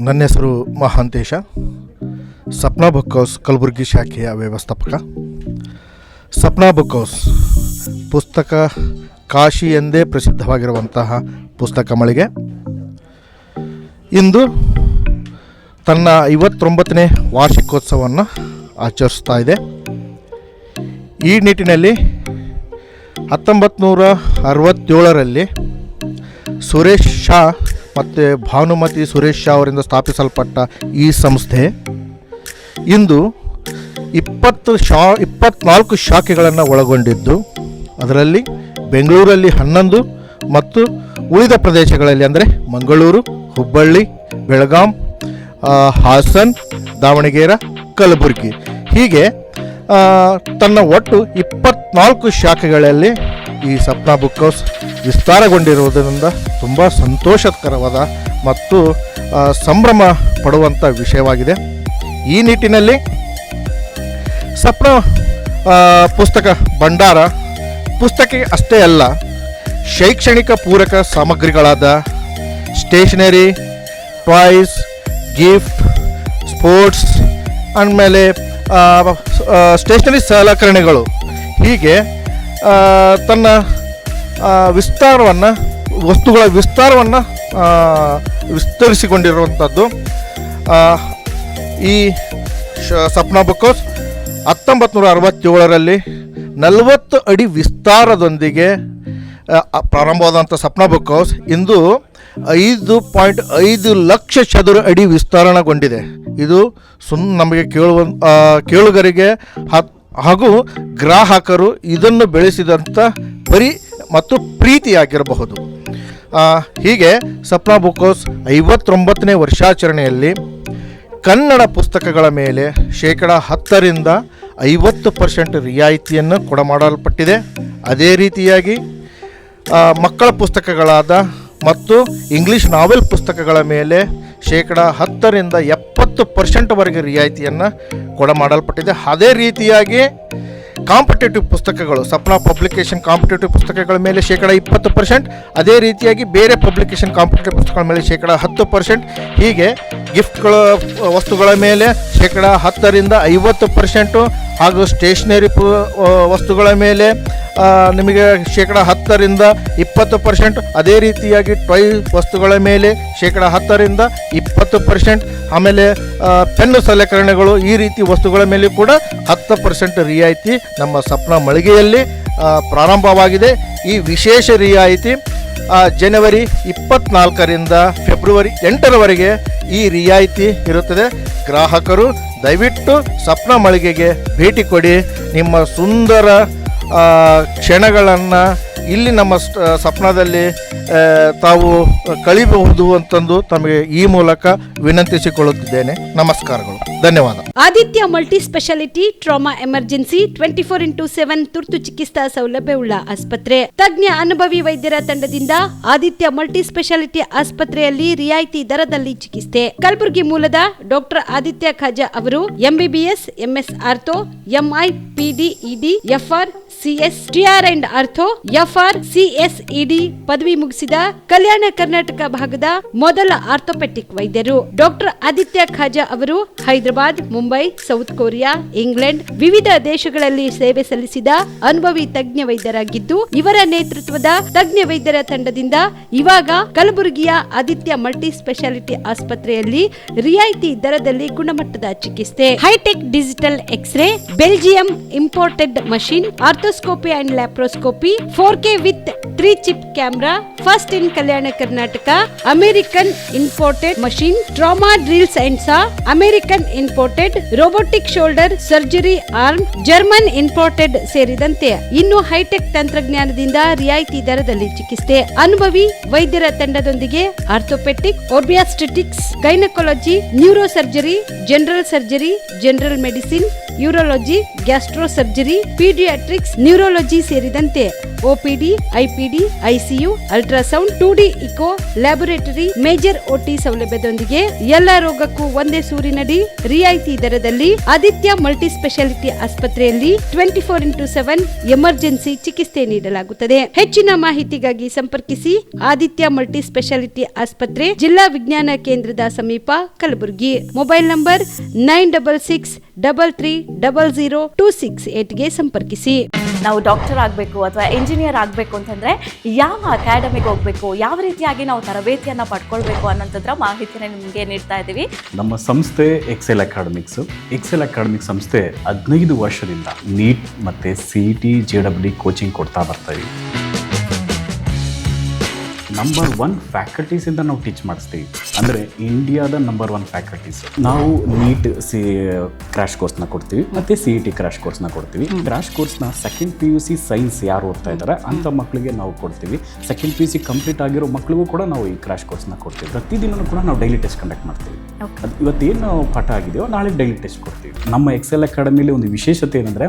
ನನ್ನ ಹೆಸರು Mahantesh, Sapna book house Kalaburagi ಶಾಖೆಯ ವ್ಯವಸ್ಥಾಪಕ. ಸಪ್ನಾ ಬುಕ್ ಹೌಸ್ ಪುಸ್ತಕ ಕಾಶಿ ಎಂದೇ ಪ್ರಸಿದ್ಧವಾಗಿರುವಂತಹ ಪುಸ್ತಕ ಮಳಿಗೆ ಇಂದು ತನ್ನ 59ನೇ ವಾರ್ಷಿಕೋತ್ಸವವನ್ನು ಆಚರಿಸ್ತಾ ಇದೆ. ಈ ನಿಟ್ಟಿನಲ್ಲಿ 1967ರಲ್ಲಿ ಸುರೇಶ್ ಶಾ ಮತ್ತು ಭಾನುಮತಿ ಸುರೇಶ್ ಶಾ ಅವರಿಂದ ಸ್ಥಾಪಿಸಲ್ಪಟ್ಟ ಈ ಸಂಸ್ಥೆ ಇಂದು 24 ಶಾಖೆಗಳನ್ನು ಒಳಗೊಂಡಿದ್ದು, ಅದರಲ್ಲಿ ಬೆಂಗಳೂರಲ್ಲಿ 11 ಮತ್ತು ಉಳಿದ ಪ್ರದೇಶಗಳಲ್ಲಿ ಅಂದರೆ ಮಂಗಳೂರು, ಹುಬ್ಬಳ್ಳಿ, ಬೆಳಗಾಂ, ಹಾಸನ್, ದಾವಣಗೆರೆ, ಕಲಬುರಗಿ ಹೀಗೆ ತನ್ನ ಒಟ್ಟು 24 ಶಾಖೆಗಳಲ್ಲಿ ಈ ಸಪ್ನಾ ಬುಕ್ ಹೌಸ್ ವಿಸ್ತಾರಗೊಂಡಿರುವುದರಿಂದ ತುಂಬ ಸಂತೋಷಕರವಾದ ಮತ್ತು ಸಂಭ್ರಮ ಪಡುವಂಥ ವಿಷಯವಾಗಿದೆ. ಈ ನಿಟ್ಟಿನಲ್ಲಿ ಸಪ್ನಾ ಪುಸ್ತಕ ಭಂಡಾರ ಪುಸ್ತಕ ಅಷ್ಟೇ ಅಲ್ಲ, ಶೈಕ್ಷಣಿಕ ಪೂರಕ ಸಾಮಗ್ರಿಗಳಾದ ಸ್ಟೇಷನರಿ, ಟಾಯ್ಸ್, ಗಿಫ್ಟ್, ಸ್ಪೋರ್ಟ್ಸ್, ಆಮೇಲೆ ಸ್ಟೇಷನರಿ ಸಲಕರಣೆಗಳು ಹೀಗೆ ತನ್ನ ವಸ್ತುಗಳ ವಿಸ್ತಾರವನ್ನು ವಿಸ್ತರಿಸಿಕೊಂಡಿರುವಂಥದ್ದು. ಈ ಸಪ್ನಾ ಬುಕ್ ಹೌಸ್ 1967ರಲ್ಲಿ 40 ಅಡಿ ವಿಸ್ತಾರದೊಂದಿಗೆ ಪ್ರಾರಂಭವಾದಂಥ ಸಪ್ನಾ ಬುಕ್ ಹೌಸ್ ಇಂದು 5.5 ಲಕ್ಷ ಚದುರ ಅಡಿ ವಿಸ್ತರಣೆಗೊಂಡಿದೆ. ಇದು ನಮಗೆ ಕೇಳುಗರಿಗೆ ಹಾಗೂ ಗ್ರಾಹಕರು ಇದನ್ನು ಬೆಳೆಸಿದಂಥ ಮತ್ತು ಪ್ರೀತಿಯಾಗಿರಬಹುದು. ಹೀಗೆ ಸಪ್ನಾ ಬುಕ್ ಹೌಸ್ 59ನೇ ವರ್ಷಾಚರಣೆಯಲ್ಲಿ ಕನ್ನಡ ಪುಸ್ತಕಗಳ ಮೇಲೆ 10% 50% ರಿಯಾಯಿತಿಯನ್ನು ಕೊಡಮಾಡಲ್ಪಟ್ಟಿದೆ. ಅದೇ ರೀತಿಯಾಗಿ ಮಕ್ಕಳ ಪುಸ್ತಕಗಳಾದ ಮತ್ತು ಇಂಗ್ಲೀಷ್ ನಾವೆಲ್ ಪುಸ್ತಕಗಳ ಮೇಲೆ 10% 70% ರಿಯಾಯಿತಿಯನ್ನು ಕೊಡಮಾಡಲ್ಪಟ್ಟಿದೆ. ಅದೇ ರೀತಿಯಾಗಿ ಕಾಂಪಿಟೇಟಿವ್ ಪುಸ್ತಕಗಳು, ಸಪ್ನಾ ಪಬ್ಲಿಕೇಶನ್ ಕಾಂಪಿಟೇಟಿವ್ ಪುಸ್ತಕಗಳ ಮೇಲೆ 20%, ಅದೇ ರೀತಿಯಾಗಿ ಬೇರೆ ಪಬ್ಲಿಕೇಶನ್ ಕಾಂಪಿಟೇಟಿವ್ ಪುಸ್ತಕಗಳ ಮೇಲೆ 10% ಹೀಗೆ ಗಿಫ್ಟ್ಗಳ ವಸ್ತುಗಳ ಮೇಲೆ 10% 50% ಹಾಗೂ ಸ್ಟೇಷನರಿ ವಸ್ತುಗಳ ಮೇಲೆ ನಿಮಗೆ 10% 20%, ಅದೇ ರೀತಿಯಾಗಿ ಟಾಯ್ ವಸ್ತುಗಳ ಮೇಲೆ 10% 20%, ಆಮೇಲೆ ಪೆನ್ನು ಸಲಕರಣೆಗಳು ಈ ರೀತಿ ವಸ್ತುಗಳ ಮೇಲೆ ಕೂಡ 10% ರಿಯಾಯಿತಿ ನಮ್ಮ ಸಪ್ನಾ ಮಳಿಗೆಯಲ್ಲಿ ಪ್ರಾರಂಭವಾಗಿದೆ. ಈ ವಿಶೇಷ ರಿಯಾಯಿತಿ ಜನವರಿ 24ರಿಂದ ಫೆಬ್ರವರಿ 8ರವರೆಗೆ ಈ ರಿಯಾಯಿತಿ ಇರುತ್ತದೆ. ಗ್ರಾಹಕರು ದಯವಿಟ್ಟು ಸಪ್ನಾ ಮಳಿಗೆಗೆ ಭೇಟಿ ಕೊಡಿ. ನಿಮ್ಮ ಸುಂದರ ಕ್ಷಣಗಳನ್ನು ಇಲ್ಲಿ ನಮ್ಮ ಸಪ್ನಾದಲ್ಲಿ ತಾವು ಕಳಿಬಹುದು ಅಂತಂದು ತಮಗೆ ಈ ಮೂಲಕ ವಿನಂತಿಸಿಕೊಳ್ಳುತ್ತಿದ್ದೇನೆ. ನಮಸ್ಕಾರಗಳು, ಧನ್ಯವಾದ. Aditya multi speciality trauma emergency 24x7 ತುರ್ತು ಚಿಕಿತ್ಸಾ ಸೌಲಭ್ಯವುಳ್ಳ ಆಸ್ಪತ್ರೆ. ತಜ್ಞ ಅನುಭವಿ ವೈದ್ಯರ ತಂಡದಿಂದ ಆದಿತ್ಯ ಮಲ್ಟಿ ಸ್ಪೆಷಾಲಿಟಿ ಆಸ್ಪತ್ರೆಯಲ್ಲಿ ರಿಯಾಯಿತಿ ದರದಲ್ಲಿ ಚಿಕಿತ್ಸೆ. ಕಲಬುರಗಿ ಮೂಲದ ಡಾಕ್ಟರ್ ಆದಿತ್ಯ ಖಾಜಾ ಅವರು MBBS, MS ortho, MI, PD, ED, FR, CS, TR and ortho, FR, CS, ED ಪದವಿ ಮುಗಿಸಿದ ಕಲ್ಯಾಣ ಕರ್ನಾಟಕ ಭಾಗದ ಮೊದಲ ಆರ್ಥೋಪೆಟಿಕ್ ವೈದ್ಯರು. ಡಾಕ್ಟರ್ ಆದಿತ್ಯ ಖಾಜಾ ಅವರು Hyderabad, Mumbai, south Korea, England ವಿವಿಧ ದೇಶಗಳಲ್ಲಿ ಸೇವೆ ಸಲ್ಲಿಸಿದ ಅನುಭವಿ ತಜ್ಞ ವೈದ್ಯರಾಗಿದ್ದು, ಇವರ ನೇತೃತ್ವದ ತಜ್ಞ ವೈದ್ಯರ ತಂಡದಿಂದ ಇವಾಗ ಕಲಬುರಗಿಯ ಆದಿತ್ಯ ಮಲ್ಟಿ ಸ್ಪೆಷಾಲಿಟಿ ಆಸ್ಪತ್ರೆಯಲ್ಲಿ ರಿಯಾಯಿತಿ ದರದಲ್ಲಿ ಗುಣಮಟ್ಟದ ಚಿಕಿತ್ಸೆ. Hi-tech digital X-ray, Belgium imported machine, arthroscopy and laparoscopy, 4K with 3 chip camera, first in Kalyana Karnataka, American imported machine, trauma drills and saw, American imported robotic shoulder surgery arm, German imported ಸೇರಿದಂತೆ ಇನ್ನು high tech ತಂತ್ರಜ್ಞಾನದಿಂದ ರಿಯಾಯಿತಿ ದರದಲ್ಲಿ ಚಿಕಿತ್ಸೆ. ಅನುಭವಿ ವೈದ್ಯರ ತಂಡದೊಂದಿಗೆ orthopaedic, obstetrics, gynaecology, neuro surgery, general surgery, general medicine, urology, gastro surgery, paediatrics, neurology ಸೇರಿದಂತೆ OPD, IPD, ICU, ultrasound, 2D echo, laboratory, major OT ಸೌಲಭ್ಯದೊಂದಿಗೆ ಎಲ್ಲ ರೋಗಕ್ಕೂ ಒಂದೇ ಸೂರಿನಡಿ ರಿಯಾಯಿತಿ ದರದಲ್ಲಿ ಆದಿತ್ಯ ಮಲ್ಟಿ ಸ್ಪೆಷಾಲಿಟಿ ಆಸ್ಪತ್ರೆಯಲ್ಲಿ 24x7 ಎಮರ್ಜೆನ್ಸಿ ಚಿಕಿತ್ಸೆ ನೀಡಲಾಗುತ್ತದೆ. ಹೆಚ್ಚಿನ ಮಾಹಿತಿಗಾಗಿ ಸಂಪರ್ಕಿಸಿ ಆದಿತ್ಯ ಮಲ್ಟಿ ಸ್ಪೆಷಾಲಿಟಿ ಆಸ್ಪತ್ರೆ, ಜಿಲ್ಲಾ ವಿಜ್ಞಾನ ಕೇಂದ್ರದ ಸಮೀಪ, ಕಲಬುರಗಿ. ಮೊಬೈಲ್ ನಂಬರ್ 9663300268 ಗೆ ಸಂಪರ್ಕಿಸಿ. ನಾವು ಡಾಕ್ಟರ್ ಆಗಬೇಕು ಅಥವಾ ಇಂಜಿನಿಯರ್ ಆಗಬೇಕು ಅಂತಂದರೆ ಯಾವ ಅಕಾಡೆಮಿಗೆ ಹೋಗಬೇಕು, ಯಾವ ರೀತಿಯಾಗಿ ನಾವು ತರಬೇತಿಯನ್ನು ಪಡ್ಕೊಳ್ಬೇಕು ಅನ್ನೋಂಥದ್ರ ಮಾಹಿತಿನ ನಿಮಗೆ ನೀಡ್ತಾ ಇದ್ದೀವಿ. ನಮ್ಮ ಸಂಸ್ಥೆ ಎಕ್ಸೆಲ್ ಅಕಾಡೆಮಿಕ್ ಸಂಸ್ಥೆ 15 ವರ್ಷದಿಂದ ನೀಟ್ ಮತ್ತು CET JEE ಕೋಚಿಂಗ್ ಕೊಡ್ತಾ ಬರ್ತೀವಿ. ನಂಬರ್ 1 ಫ್ಯಾಕಲ್ಟೀಸಿಂದ ನಾವು ಟೀಚ್ ಮಾಡಿಸ್ತೀವಿ. ಅಂದರೆ ಇಂಡಿಯಾದ ನಂಬರ್ 1 ಫ್ಯಾಕಲ್ಟೀಸ್. ನಾವು ನೀಟ್ ಕ್ರ್ಯಾಶ್ ಕೋರ್ಸ್ನ ಕೊಡ್ತೀವಿ ಮತ್ತು CET ಕ್ರ್ಯಾಶ್ ಕೋರ್ಸ್ನ ಕೊಡ್ತೀವಿ. ಕ್ರ್ಯಾಶ್ ಕೋರ್ಸ್ನ ಸೆಕೆಂಡ್ PUC ಸೈನ್ಸ್ ಯಾರು ಓದ್ತಾ ಇದ್ದಾರೆ ಅಂಥ ಮಕ್ಕಳಿಗೆ ನಾವು ಕೊಡ್ತೀವಿ. ಸೆಕೆಂಡ್ PUC ಕಂಪ್ಲೀಟ್ ಆಗಿರೋ ಮಕ್ಕಳಿಗೂ ಕೂಡ ನಾವು ಈ ಕ್ರ್ಯಾಶ್ ಕೋರ್ಸ್ನ ಕೊಡ್ತೀವಿ. ಪ್ರತಿದಿನವೂ ಕೂಡ ನಾವು ಡೈಲಿ ಟೆಸ್ಟ್ ಕಂಡಕ್ಟ್ ಮಾಡ್ತೀವಿ. ಅದು ಇವತ್ತೇನು ಪಾಠ ಆಗಿದೆಯೋ ನಾಳೆ ಡೈಲಿ ಟೆಸ್ಟ್ ಕೊಡ್ತೀವಿ. ನಮ್ಮ ಎಕ್ಸೆಲ್ ಅಕಾಡೆಮಿಲಿ ಒಂದು ವಿಶೇಷತೆ ಏನಂದರೆ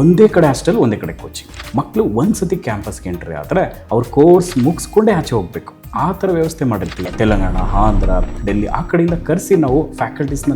ಒಂದೇ ಕಡೆ ಹಾಸ್ಟೆಲ್, ಒಂದೇ ಕಡೆ ಕೋಚಿಂಗ್. ಮಕ್ಕಳು ಒಂದು ಸತಿ ಕ್ಯಾಂಪಸ್ಗೆ ಎಂಟ್ರಿ ಆದರೆ ಅವ್ರ ಕೋರ್ಸ್ ಮುಗಿಸ್ಕೊಂಡೇ ಆಚೆ ಹೋಗಬೇಕು. ಆ ಥರ ವ್ಯವಸ್ಥೆ ಮಾಡಿರ್ತೀವಿ. ತೆಲಂಗಾಣ, ಆಂಧ್ರ, ಡೆಲ್ಲಿ ಆ ಕಡೆಯಿಂದ ಕರೆಸಿ ನಾವು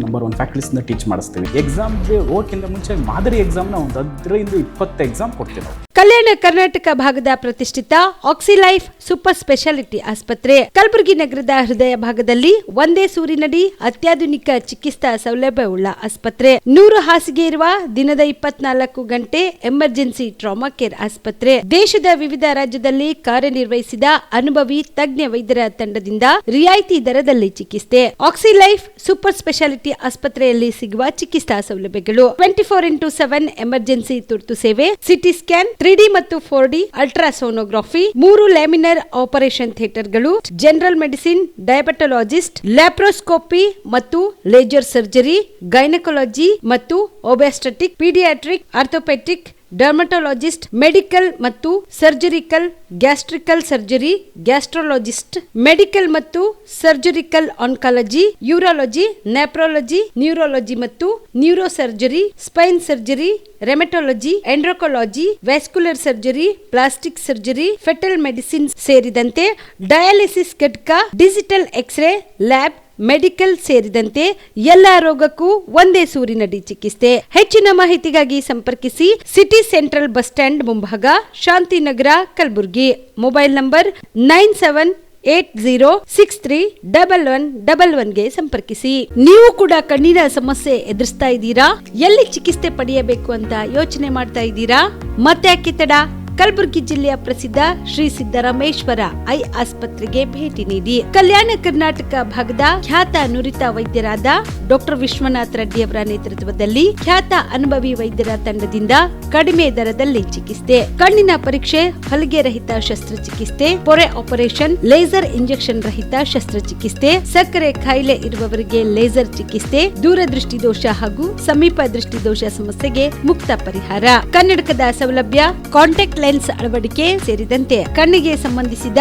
ನಂಬರ್ 1 ಫ್ಯಾಕಲ್ಟೀಸ್ನ ಟೀಚ್ ಮಾಡಿಸ್ತೀವಿ. ಎಕ್ಸಾಮ್ಗೆ ಹೋಗೋಕ್ಕಿಂತ ಮುಂಚೆ ಮಾದರಿ ಎಕ್ಸಾಮ್ನ ಒಂದು 15-20 ಎಕ್ಸಾಮ್ ಕೊಡ್ತೀವಿ ನಾವು. ಕಲ್ಯಾಣ ಕರ್ನಾಟಕ ಭಾಗದ ಪ್ರತಿಷ್ಠಿತ ಆಕ್ಸಿಲೈಫ್ ಸೂಪರ್ ಸ್ಪೆಷಾಲಿಟಿ ಆಸ್ಪತ್ರೆ, ಕಲಬುರಗಿ ನಗರದ ಹೃದಯ ಭಾಗದಲ್ಲಿ ಒಂದೇ ಸೂರಿನಡಿ ಅತ್ಯಾಧುನಿಕ ಚಿಕಿತ್ಸಾ ಸೌಲಭ್ಯವುಳ್ಳ ಆಸ್ಪತ್ರೆ. 100 ಹಾಸಿಗೆ ಇರುವ ದಿನದ 24 ಗಂಟೆ ಎಮರ್ಜೆನ್ಸಿ ಟ್ರಾಮಾ ಕೇರ್ ಆಸ್ಪತ್ರೆ. ದೇಶದ ವಿವಿಧ ರಾಜ್ಯದಲ್ಲಿ ಕಾರ್ಯನಿರ್ವಹಿಸಿದ ಅನುಭವಿ ತಜ್ಞ ವೈದ್ಯರ ತಂಡದಿಂದ ರಿಯಾಯಿತಿ ದರದಲ್ಲಿ ಚಿಕಿತ್ಸೆ. ಆಕ್ಸಿಲೈಫ್ ಸೂಪರ್ ಸ್ಪೆಷಾಲಿಟಿ ಆಸ್ಪತ್ರೆಯಲ್ಲಿ ಸಿಗುವ ಚಿಕಿತ್ಸಾ ಸೌಲಭ್ಯಗಳು: 24x7 ಎಮರ್ಜೆನ್ಸಿ ತುರ್ತು ಸೇವೆ, ಸಿಟಿ ಸ್ಕ್ಯಾನ್, 3D ಮತ್ತು 4D ಅಲ್ಟ್ರಾಸೋನೋಗ್ರಫಿ, 3 ಲ್ಯಾಮಿನರ್ ಆಪರೇಷನ್ ಥಿಯೇಟರ್ಗಳು, ಜನರಲ್ ಮೆಡಿಸಿನ್, ಡಯಾಬೆಟೊಲಾಜಿಸ್ಟ್, ಲ್ಯಾಪ್ರೋಸ್ಕೋಪಿ ಮತ್ತು ಲೇಜರ್ ಸರ್ಜರಿ, ಗೈನಕಾಲಜಿ ಮತ್ತು obstetric, paediatric, orthopaedic, dermatologist, medical ಮತ್ತು surgical, gastric surgery, gastrologist, medical ಮತ್ತು surgical oncology, urology, nephrology, neurology ಮತ್ತು neuro surgery, spine surgery, rheumatology, endocrinology, vascular surgery, plastic surgery, foetal medicine ಸೇರಿದಂತೆ dialysis ಘಟಕ, digital X ray lab, medical ಸೇರಿದಂತೆ ಎಲ್ಲಾ ರೋಗಕ್ಕೂ ಒಂದೇ ಸೂರಿನಡಿ ಚಿಕಿತ್ಸೆ. ಹೆಚ್ಚಿನ ಮಾಹಿತಿಗಾಗಿ ಸಂಪರ್ಕಿಸಿ ಸಿಟಿ ಸೆಂಟ್ರಲ್ ಬಸ್ ಸ್ಟ್ಯಾಂಡ್ ಮುಂಭಾಗ, ಶಾಂತಿನಗರ, ಕಲಬುರಗಿ. ಮೊಬೈಲ್ ನಂಬರ್ 9780631111 ಗೆ ಸಂಪರ್ಕಿಸಿ. ನೀವು ಕೂಡ ಕಣ್ಣಿನ ಸಮಸ್ಯೆ ಎದುರಿಸ್ತಾ ಇದ್ದೀರಾ? ಎಲ್ಲಿ ಚಿಕಿತ್ಸೆ ಪಡೆಯಬೇಕು ಅಂತ ಯೋಚನೆ ಮಾಡ್ತಾ ಇದ್ದೀರಾ? ಮತ್ತೆ ಯಾಕೆ ತಡ? ಕಲಬುರಗಿ ಜಿಲ್ಲೆಯ ಪ್ರಸಿದ್ಧ ಶ್ರೀ ಸಿದ್ದರಾಮೇಶ್ವರ ಐ ಆಸ್ಪತ್ರೆಗೆ ಭೇಟಿ ನೀಡಿ ಕಲ್ಯಾಣ ಕರ್ನಾಟಕ ಭಾಗದ ಖ್ಯಾತ ನುರಿತ ವೈದ್ಯರಾದ ಡಾಕ್ಟರ್ ವಿಶ್ವನಾಥ್ ರೆಡ್ಡಿ ಅವರ ನೇತೃತ್ವದಲ್ಲಿ ಖ್ಯಾತ ಅನುಭವಿ ವೈದ್ಯರ ತಂಡದಿಂದ ಕಡಿಮೆ ದರದಲ್ಲಿ ಚಿಕಿತ್ಸೆ, ಕಣ್ಣಿನ ಪರೀಕ್ಷೆ, ಹೊಲಿಗೆ ರಹಿತ ಶಸ್ತ್ರಚಿಕಿತ್ಸೆ, ಪೊರೆ ಆಪರೇಷನ್, ಲೇಸರ್ ಇಂಜೆಕ್ಷನ್ ರಹಿತ ಶಸ್ತ್ರಚಿಕಿತ್ಸೆ, ಸಕ್ಕರೆ ಕಾಯಿಲೆ ಇರುವವರಿಗೆ ಲೇಸರ್ ಚಿಕಿತ್ಸೆ, ದೂರದೃಷ್ಟಿ ದೋಷ ಹಾಗೂ ಸಮೀಪ ದೃಷ್ಟಿ ದೋಷ ಸಮಸ್ಯೆಗೆ ಮುಕ್ತ ಪರಿಹಾರ, ಕನ್ನಡಕದ ಸೌಲಭ್ಯ, ಕಾಂಟ್ಯಾಕ್ಟ್ ಲೆನ್ಸ್ ಅಳವಡಿಕೆ ಸೇರಿದಂತೆ ಕಣ್ಣಿಗೆ ಸಂಬಂಧಿಸಿದ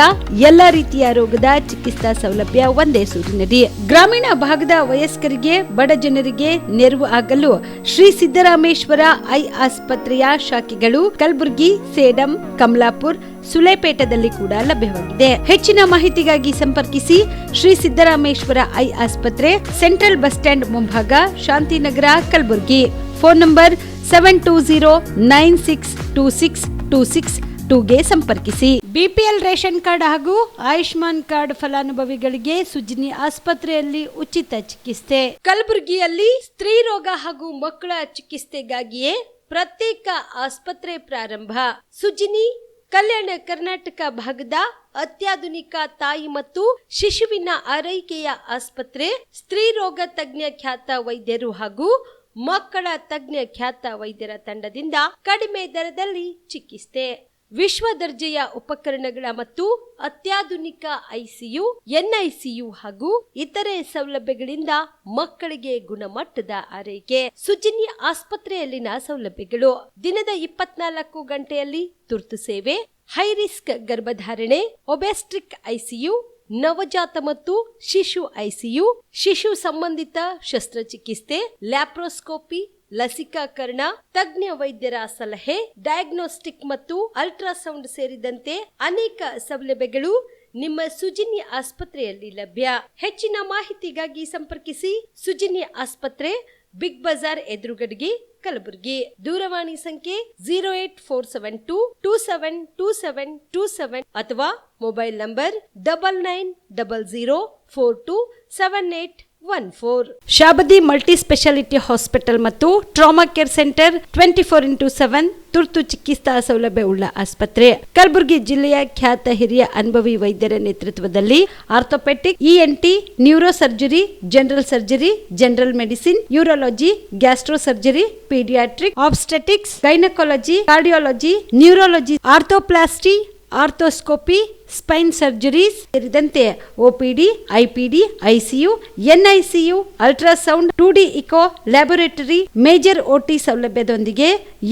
ಎಲ್ಲ ರೀತಿಯ ರೋಗದ ಚಿಕಿತ್ಸಾ ಸೌಲಭ್ಯ ಒಂದೇ ಸೂರಿನಡಿ. ಗ್ರಾಮೀಣ ಭಾಗದ ವಯಸ್ಕರಿಗೆ, ಬಡ ಜನರಿಗೆ ನೆರವು ಆಗಲು ಶ್ರೀ ಸಿದ್ದರಾಮೇಶ್ವರ ಐ ಆಸ್ಪತ್ರೆಯ ಶಾಖೆಗಳು ಕಲಬುರಗಿ, ಸೇಡಂ, ಕಮಲಾಪುರ್, ಸುಲೇಪೇಟದಲ್ಲಿ ಕೂಡ ಲಭ್ಯವಾಗಿದೆ. ಹೆಚ್ಚಿನ ಮಾಹಿತಿಗಾಗಿ ಸಂಪರ್ಕಿಸಿ ಶ್ರೀ ಸಿದ್ದರಾಮೇಶ್ವರ ಐ ಆಸ್ಪತ್ರೆ, ಸೆಂಟ್ರಲ್ ಬಸ್ ಸ್ಟ್ಯಾಂಡ್ ಮುಂಭಾಗ, ಶಾಂತಿನಗರ, ಕಲಬುರಗಿ. ಫೋನ್ ನಂಬರ್ 7209626262 ಗೆ ಸಂಪರ್ಕಿಸಿ. ಬಿಪಿಎಲ್ ರೇಷನ್ ಕಾರ್ಡ್ ಹಾಗೂ ಆಯುಷ್ಮಾನ್ ಕಾರ್ಡ್ ಫಲಾನುಭವಿಗಳಿಗೆ ಸುಜಿನಿ ಆಸ್ಪತ್ರೆಯಲ್ಲಿ ಉಚಿತ ಚಿಕಿತ್ಸೆ. ಕಲಬುರಗಿಯಲ್ಲಿ ಸ್ತ್ರೀ ರೋಗ ಹಾಗೂ ಮಕ್ಕಳ ಚಿಕಿತ್ಸೆಗಾಗಿಯೇ ಪ್ರತ್ಯೇಕ ಆಸ್ಪತ್ರೆ ಪ್ರಾರಂಭ. ಸುಜಿನಿ ಕಲ್ಯಾಣ ಕರ್ನಾಟಕ ಭಾಗದ ಅತ್ಯಾಧುನಿಕ ತಾಯಿ ಮತ್ತು ಶಿಶುವಿನ ಆರೈಕೆಯ ಆಸ್ಪತ್ರೆ. ಸ್ತ್ರೀ ರೋಗ ತಜ್ಞ ಖ್ಯಾತ ವೈದ್ಯರು ಹಾಗೂ ಮಕ್ಕಳ ತಜ್ಞ ಖ್ಯಾತ ವೈದ್ಯರ ತಂಡದಿಂದ ಕಡಿಮೆ ದರದಲ್ಲಿ ಚಿಕಿತ್ಸೆ, ವಿಶ್ವ ದರ್ಜೆಯ ಉಪಕರಣಗಳ ಮತ್ತು ಅತ್ಯಾಧುನಿಕ ICU, NICU ಹಾಗೂ ಇತರೆ ಸೌಲಭ್ಯಗಳಿಂದ ಮಕ್ಕಳಿಗೆ ಗುಣಮಟ್ಟದ ಆರೈಕೆ. ಸುಜಿನಿ ಆಸ್ಪತ್ರೆಯಲ್ಲಿನ ಸೌಲಭ್ಯಗಳು: ದಿನದ 24 ಗಂಟೆಯಲ್ಲಿ ತುರ್ತು ಸೇವೆ, ಹೈ ರಿಸ್ಕ್ ಗರ್ಭಧಾರಣೆ, ಒಬೆಸ್ಟ್ರಿಕ್ ICU, ನವಜಾತ ಮತ್ತು ಶಿಶು ICU, ಶಿಶು ಸಂಬಂಧಿತ ಶಸ್ತ್ರಚಿಕಿತ್ಸೆ, ಲ್ಯಾಪ್ರೋಸ್ಕೋಪಿ, ಲಸಿಕಾಕರಣ, ತಜ್ಞ ವೈದ್ಯರ ಸಲಹೆ, ಡಯಾಗ್ನೋಸ್ಟಿಕ್ ಮತ್ತು ಅಲ್ಟ್ರಾಸೌಂಡ್ ಸೇರಿದಂತೆ ಅನೇಕ ಸೌಲಭ್ಯಗಳು ನಿಮ್ಮ ಸುಜಿನಿ ಆಸ್ಪತ್ರೆಯಲ್ಲಿ ಲಭ್ಯ. ಹೆಚ್ಚಿನ ಮಾಹಿತಿಗಾಗಿ ಸಂಪರ್ಕಿಸಿ ಸುಜಿನಿ ಆಸ್ಪತ್ರೆ, ಬಿಗ್ ಬಜಾರ್ ಎದುರುಗಡೆಗೆ, ಕಲಬುರಗಿ. ದೂರವಾಣಿ ಸಂಖ್ಯೆ 08472272727 ಅಥವಾ mobile number 9900427814. Shabadi multi speciality hospital ಮತ್ತು ಟ್ರಾಮಾ ಕೇರ್ ಸೆಂಟರ್ 24x7 ತುರ್ತು ಚಿಕಿತ್ಸಾ ಸೌಲಭ್ಯ ಉಳ್ಳ ಆಸ್ಪತ್ರೆ. ಕಲಬುರಗಿ ಜಿಲ್ಲೆಯ ಖ್ಯಾತ ಹಿರಿಯ ಅನುಭವಿ ವೈದ್ಯರ ನೇತೃತ್ವದಲ್ಲಿ orthopaedic, ENT, neuro surgery, general surgery, general medicine, urology, gastro surgery, paediatric, obstetrics, gynaecology, cardiology, neurology, arthroplasty, arthroscopy, spine surgeries ಸೇರಿದಂತೆ OPD, IPD, ICU, NICU, ultrasound, 2D echo, laboratory, major OT ಸೌಲಭ್ಯದೊಂದಿಗೆ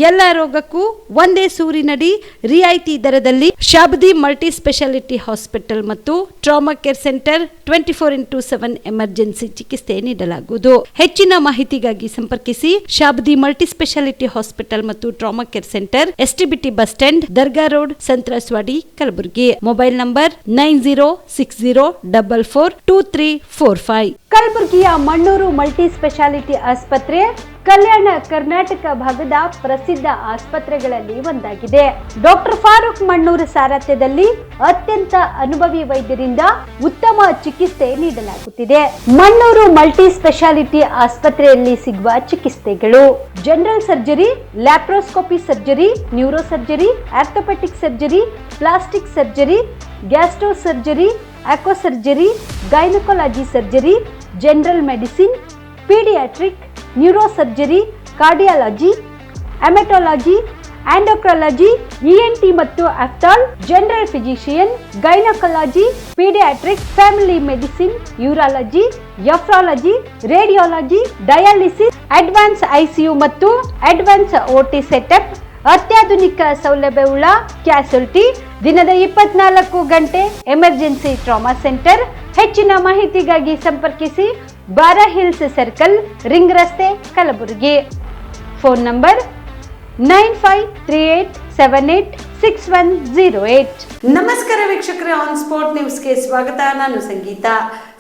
ಎಲ್ಲ ರೋಗಕ್ಕೂ ಒಂದೇ ಸೂರಿನಡಿ ರಿಯಾಯಿತಿ ದರದಲ್ಲಿ ಶಾಬದಿ ಮಲ್ಟಿ ಸ್ಪೆಷಾಲಿಟಿ ಹಾಸ್ಪಿಟಲ್ ಮತ್ತು trauma care centre 24x7 emergency ಚಿಕಿತ್ಸೆ ನೀಡಲಾಗುವುದು. ಹೆಚ್ಚಿನ ಮಾಹಿತಿಗಾಗಿ ಸಂಪರ್ಕಿಸಿ ಶಾಬದಿ ಮಲ್ಟಿ ಸ್ಪೆಷಾಲಿಟಿ ಹಾಸ್ಪಿಟಲ್ ಮತ್ತು trauma care centre, STBT bus stand, Dargah road, ಸಂತ್ರಸ್ವಾಡಿ, Kalaburagi. Mobile number 9060442345. ಕಲಬುರಗಿಯ ಮಣ್ಣೂರು ಮಲ್ಟಿ ಸ್ಪೆಷಾಲಿಟಿ ಆಸ್ಪತ್ರೆ ಕಲ್ಯಾಣ ಕರ್ನಾಟಕ ಭಾಗದ ಪ್ರಸಿದ್ಧ ಆಸ್ಪತ್ರೆಗಳಲ್ಲಿ ಒಂದಾಗಿದೆ. ಡಾಕ್ಟರ್ ಫಾರೂಕ್ ಮಣ್ಣೂರು ಸಾರಥ್ಯದಲ್ಲಿ ಅತ್ಯಂತ ಅನುಭವಿ ವೈದ್ಯರಿಂದ ಉತ್ತಮ ಚಿಕಿತ್ಸೆ ನೀಡಲಾಗುತ್ತಿದೆ. ಮಣ್ಣೂರು ಮಲ್ಟಿ ಸ್ಪೆಷಾಲಿಟಿ ಆಸ್ಪತ್ರೆಯಲ್ಲಿ ಸಿಗುವ ಚಿಕಿತ್ಸೆಗಳು: general surgery, laparoscopy surgery, neuro surgery, orthopaedic surgery, plastic surgery, gastro surgery, ಆಕ್ವಾ surgery, gynaecology surgery, general medicine, paediatric, neuro surgery, cardiology, haematology, endocrinology, ENT ಮತ್ತು ophthal, general physician, gynaecology, paediatric, family medicine, urology, nephrology, radiology, dialysis, advance ICU ಮತ್ತು advance OT setup, ಅತ್ಯಾಧುನಿಕ ಸೌಲಭ್ಯವುಳ್ಳ ಕ್ಯಾಸುಲಿಟಿ, ದಿನದ 24 ಗಂಟೆ emergency trauma centre. ಹೆಚ್ಚಿನ ಮಾಹಿತಿಗಾಗಿ ಸಂಪರ್ಕಿಸಿ ಬಾರಾ hills circle, ring ರಸ್ತೆ, ಕಲಬುರಗಿ. Phone number 9538786108. ನಮಸ್ಕಾರ ವೀಕ್ಷಕರೇ, ಆನ್ ಸ್ಪಾಟ್ ನ್ಯೂಸ್ಗೆ ಸ್ವಾಗತ. ನಾನು ಸಂಗೀತ.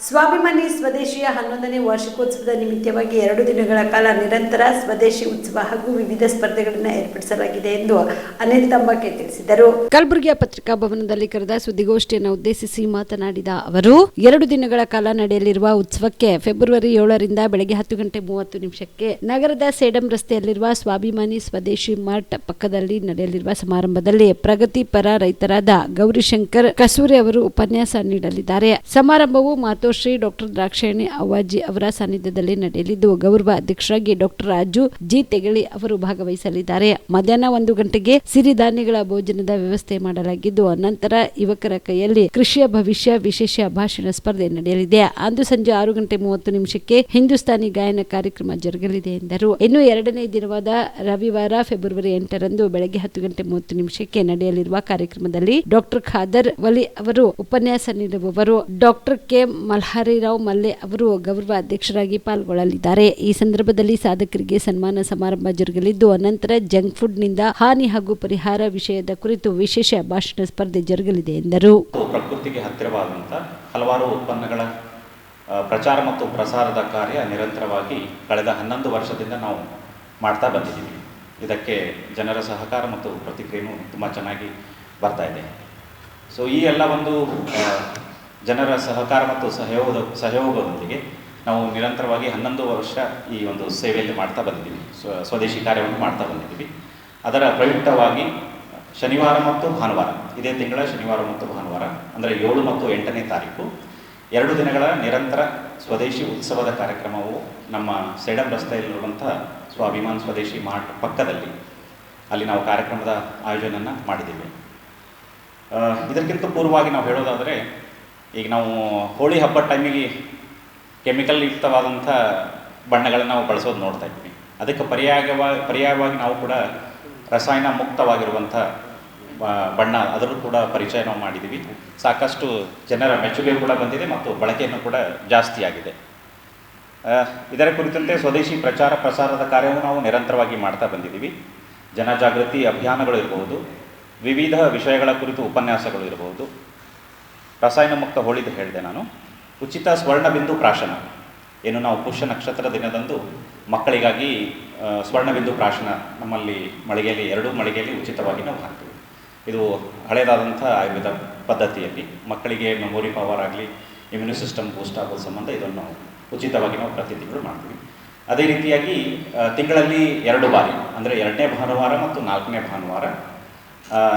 ಸ್ವಾಭಿಮಾನಿ ಸ್ವದೇಶಿಯ 11ನೇ ವಾರ್ಷಿಕೋತ್ಸವದ ನಿಮಿತ್ತವಾಗಿ 2 ದಿನಗಳ ಕಾಲ ನಿರಂತರ ಸ್ವದೇಶಿ ಉತ್ಸವ ಹಾಗೂ ವಿವಿಧ ಸ್ಪರ್ಧೆಗಳನ್ನು ಏರ್ಪಡಿಸಲಾಗಿದೆ ಎಂದು ಅನಿಲ್ ತಂಬಾಕೆ ತಿಳಿಸಿದರು. ಕಲಬುರಗಿಯ ಪತ್ರಿಕಾ ಭವನದಲ್ಲಿ ಕರೆದ ಸುದ್ದಿಗೋಷ್ಠಿಯನ್ನು ಉದ್ದೇಶಿಸಿ ಮಾತನಾಡಿದ ಅವರು, 2 ದಿನಗಳ ಕಾಲ ನಡೆಯಲಿರುವ ಉತ್ಸವಕ್ಕೆ ಫೆಬ್ರವರಿ 7ರಿಂದ ಬೆಳಗ್ಗೆ 10:30 ನಗರದ ಸೇಡಂ ರಸ್ತೆಯಲ್ಲಿರುವ ಸ್ವಾಭಿಮಾನಿ ಸ್ವದೇಶಿ ಮಾರ್ಟ್ ಪಕ್ಕದಲ್ಲಿ ನಡೆಯಲಿರುವ ಸಮಾರಂಭದಲ್ಲಿ ಪ್ರಗತಿಪರ ರೈತರಾದ ಗೌರಿಶಂಕರ್ ಕಸೂರಿ ಅವರು ಉಪನ್ಯಾಸ ನೀಡಲಿದ್ದಾರೆ. ಸಮಾರಂಭವು ಮಾತೋಶ್ರೀ ಡಾಕ್ಟರ್ ದ್ರಾಕ್ಷಾಯಣಿ ಅವ್ವಾಜಿ ಅವರ ಸಾನ್ನಿಧ್ಯದಲ್ಲಿ ನಡೆಯಲಿದ್ದು, ಗೌರವ ಅಧ್ಯಕ್ಷರಾಗಿ ಡಾಕ್ಟರ್ ರಾಜು ಜಿ ತೆಗಳಿ ಅವರು ಭಾಗವಹಿಸಲಿದ್ದಾರೆ. ಮಧ್ಯಾಹ್ನ 1 ಗಂಟೆಗೆ ಸಿರಿಧಾನ್ಯಗಳ ಭೋಜನದ ವ್ಯವಸ್ಥೆ ಮಾಡಲಾಗಿದ್ದು, ನಂತರ ಯುವಕರ ಕೈಯಲ್ಲಿ ಕೃಷಿಯ ಭವಿಷ್ಯ ವಿಶೇಷ ಭಾಷಣ ಸ್ಪರ್ಧೆ ನಡೆಯಲಿದೆ. ಅಂದು ಸಂಜೆ 6:30 ಹಿಂದೂಸ್ತಾನಿ ಗಾಯನ ಕಾರ್ಯಕ್ರಮ ಜರುಗಲಿದೆ ಎಂದರು. ಇನ್ನು 2ನೇ ದಿನವಾದ ರವಿವಾರ ಫೆಬ್ರವರಿ 8ರಂದು ಬೆಳಗ್ಗೆ 10:30 ನಡೆಯಲಿರುವ ಕಾರ್ಯಕ್ರಮದಲ್ಲಿ ಡಾಕ್ಟರ್ ಖಾದರ್ ವಲಿ ಅವರು ಉಪನ್ಯಾಸ ನೀಡುವವರು. ಡಾಕ್ಟರ್ ಕೆ ಮಲ್ಹಾರಿರಾವ್ ಮಲ್ಲೆ ಅವರು ಗೌರವ ಅಧ್ಯಕ್ಷರಾಗಿ ಪಾಲ್ಗೊಳ್ಳಲಿದ್ದಾರೆ. ಈ ಸಂದರ್ಭದಲ್ಲಿ ಸಾಧಕರಿಗೆ ಸನ್ಮಾನ ಸಮಾರಂಭ ಜರುಗಲಿದ್ದು, ಅನಂತರ ಜಂಕ್ ಫುಡ್ ನಿಂದ ಹಾನಿ ಹಾಗೂ ಪರಿಹಾರ ವಿಷಯದ ಕುರಿತು ವಿಶೇಷ ಭಾಷಣ ಸ್ಪರ್ಧೆ ಜರುಗಲಿದೆ ಎಂದರು. ಪ್ರಕೃತಿಗೆ ಹತ್ತಿರವಾದಂತಹ ಹಲವಾರು ಉತ್ಪನ್ನಗಳ ಪ್ರಚಾರ ಮತ್ತು ಪ್ರಸಾರದ ಕಾರ್ಯ ನಿರಂತರವಾಗಿ ಕಳೆದ 11 ವರ್ಷದಿಂದ ನಾವು ಮಾಡ್ತಾ ಬಂದಿದ್ದೀವಿ. ಇದಕ್ಕೆ ಜನರ ಸಹಕಾರ ಮತ್ತು ಪ್ರತಿಕ್ರಿಯೆಯೂ ತುಂಬ ಚೆನ್ನಾಗಿ ಬರ್ತಾ ಇದೆ. ಸೊ ಈ ಎಲ್ಲ ಒಂದು ಜನರ ಸಹಕಾರ ಮತ್ತು ಸಹಯೋಗದೊಂದಿಗೆ ನಾವು ನಿರಂತರವಾಗಿ 11 ವರ್ಷ ಈ ಒಂದು ಸೇವೆಯಲ್ಲಿ ಮಾಡ್ತಾ ಬಂದಿದ್ದೀವಿ, ಸ್ವದೇಶಿ ಕಾರ್ಯವನ್ನು ಮಾಡ್ತಾ ಬಂದಿದ್ದೀವಿ. ಅದರ ಪ್ರಯುಕ್ತವಾಗಿ ಶನಿವಾರ ಮತ್ತು ಭಾನುವಾರ, ಇದೇ ತಿಂಗಳ ಶನಿವಾರ ಮತ್ತು ಭಾನುವಾರ ಅಂದರೆ 7 ಮತ್ತು 8ನೇ ತಾರೀಕು 2 ದಿನಗಳ ನಿರಂತರ ಸ್ವದೇಶಿ ಉತ್ಸವದ ಕಾರ್ಯಕ್ರಮವು ನಮ್ಮ ಸೇಡಂ ರಸ್ತೆಯಲ್ಲಿರುವಂಥ ಸ್ವಾಭಿಮಾನ್ ಸ್ವದೇಶಿ ಮಾರ್ಟ್ ಪಕ್ಕದಲ್ಲಿ ಅಲ್ಲಿ ನಾವು ಕಾರ್ಯಕ್ರಮದ ಆಯೋಜನೆಯನ್ನು ಮಾಡಿದ್ದೀವಿ. ಇದಕ್ಕಿಂತ ಪೂರ್ವವಾಗಿ ನಾವು ಹೇಳೋದಾದರೆ, ಈಗ ನಾವು ಹೋಳಿ ಹಬ್ಬದ ಟೈಮಿಗೆ ಕೆಮಿಕಲ್ ಯುಕ್ತವಾದಂಥ ಬಣ್ಣಗಳನ್ನು ನಾವು ಬಳಸೋದು ನೋಡ್ತಾ ಇದ್ದೀವಿ. ಅದಕ್ಕೆ ಪರ್ಯಾಯವಾಗಿ ನಾವು ಕೂಡ ರಸಾಯನ ಮುಕ್ತವಾಗಿರುವಂಥ ಬಣ್ಣ ಅದರಲ್ಲೂ ಕೂಡ ಪರಿಚಯ ನಾವು ಮಾಡಿದ್ದೀವಿ. ಸಾಕಷ್ಟು ಜನರ ಮೆಚ್ಚುಗೆ ಕೂಡ ಬಂದಿದೆ ಮತ್ತು ಬಳಕೆಯನ್ನು ಕೂಡ ಜಾಸ್ತಿ ಆಗಿದೆ. ಇದರ ಕುರಿತಂತೆ ಸ್ವದೇಶಿ ಪ್ರಚಾರ ಪ್ರಸಾರದ ಕಾರ್ಯವನ್ನು ನಾವು ನಿರಂತರವಾಗಿ ಮಾಡ್ತಾ ಬಂದಿದ್ದೀವಿ. ಜನಜಾಗೃತಿ ಅಭಿಯಾನಗಳು ಇರಬಹುದು, ವಿವಿಧ ವಿಷಯಗಳ ಕುರಿತು ಉಪನ್ಯಾಸಗಳು ಇರಬಹುದು. ರಸಾಯನ ಮುಕ್ತ ಹೋಳಿದು ಹೇಳಿದೆ ನಾನು. ಉಚಿತ ಸ್ವರ್ಣಬಿಂದು ಪ್ರಾಶನ, ಏನು ನಾವು ಪುಷ್ಯ ನಕ್ಷತ್ರ ದಿನದಂದು ಮಕ್ಕಳಿಗಾಗಿ ಸ್ವರ್ಣಬಿಂದು ಪ್ರಾಶನ ನಮ್ಮಲ್ಲಿ ಮಳಿಗೆಯಲ್ಲಿ 2 ಮಳಿಗೆಯಲ್ಲಿ ಉಚಿತವಾಗಿ ನಾವು ಹಾಕ್ತೀವಿ. ಇದು ಹಳೆಯದಾದಂಥ ಆಯುರ್ವೇದ ಪದ್ಧತಿಯಲ್ಲಿ ಮಕ್ಕಳಿಗೆ ಮೆಮೊರಿ ಪವರ್ ಆಗಲಿ, ಇಮ್ಯುನಿ ಸಿಸ್ಟಮ್ ಬೂಸ್ಟ್ ಆಗೋ ಸಂಬಂಧ ಇದನ್ನು ಉಚಿತವಾಗಿ ನಾವು ಪ್ರತಿ ತಿಂಗಳು ಮಾಡ್ತೀವಿ. ಅದೇ ರೀತಿಯಾಗಿ ತಿಂಗಳಲ್ಲಿ 2 ಬಾರಿ, ಅಂದರೆ 2ನೇ ಭಾನುವಾರ ಮತ್ತು 4ನೇ ಭಾನುವಾರ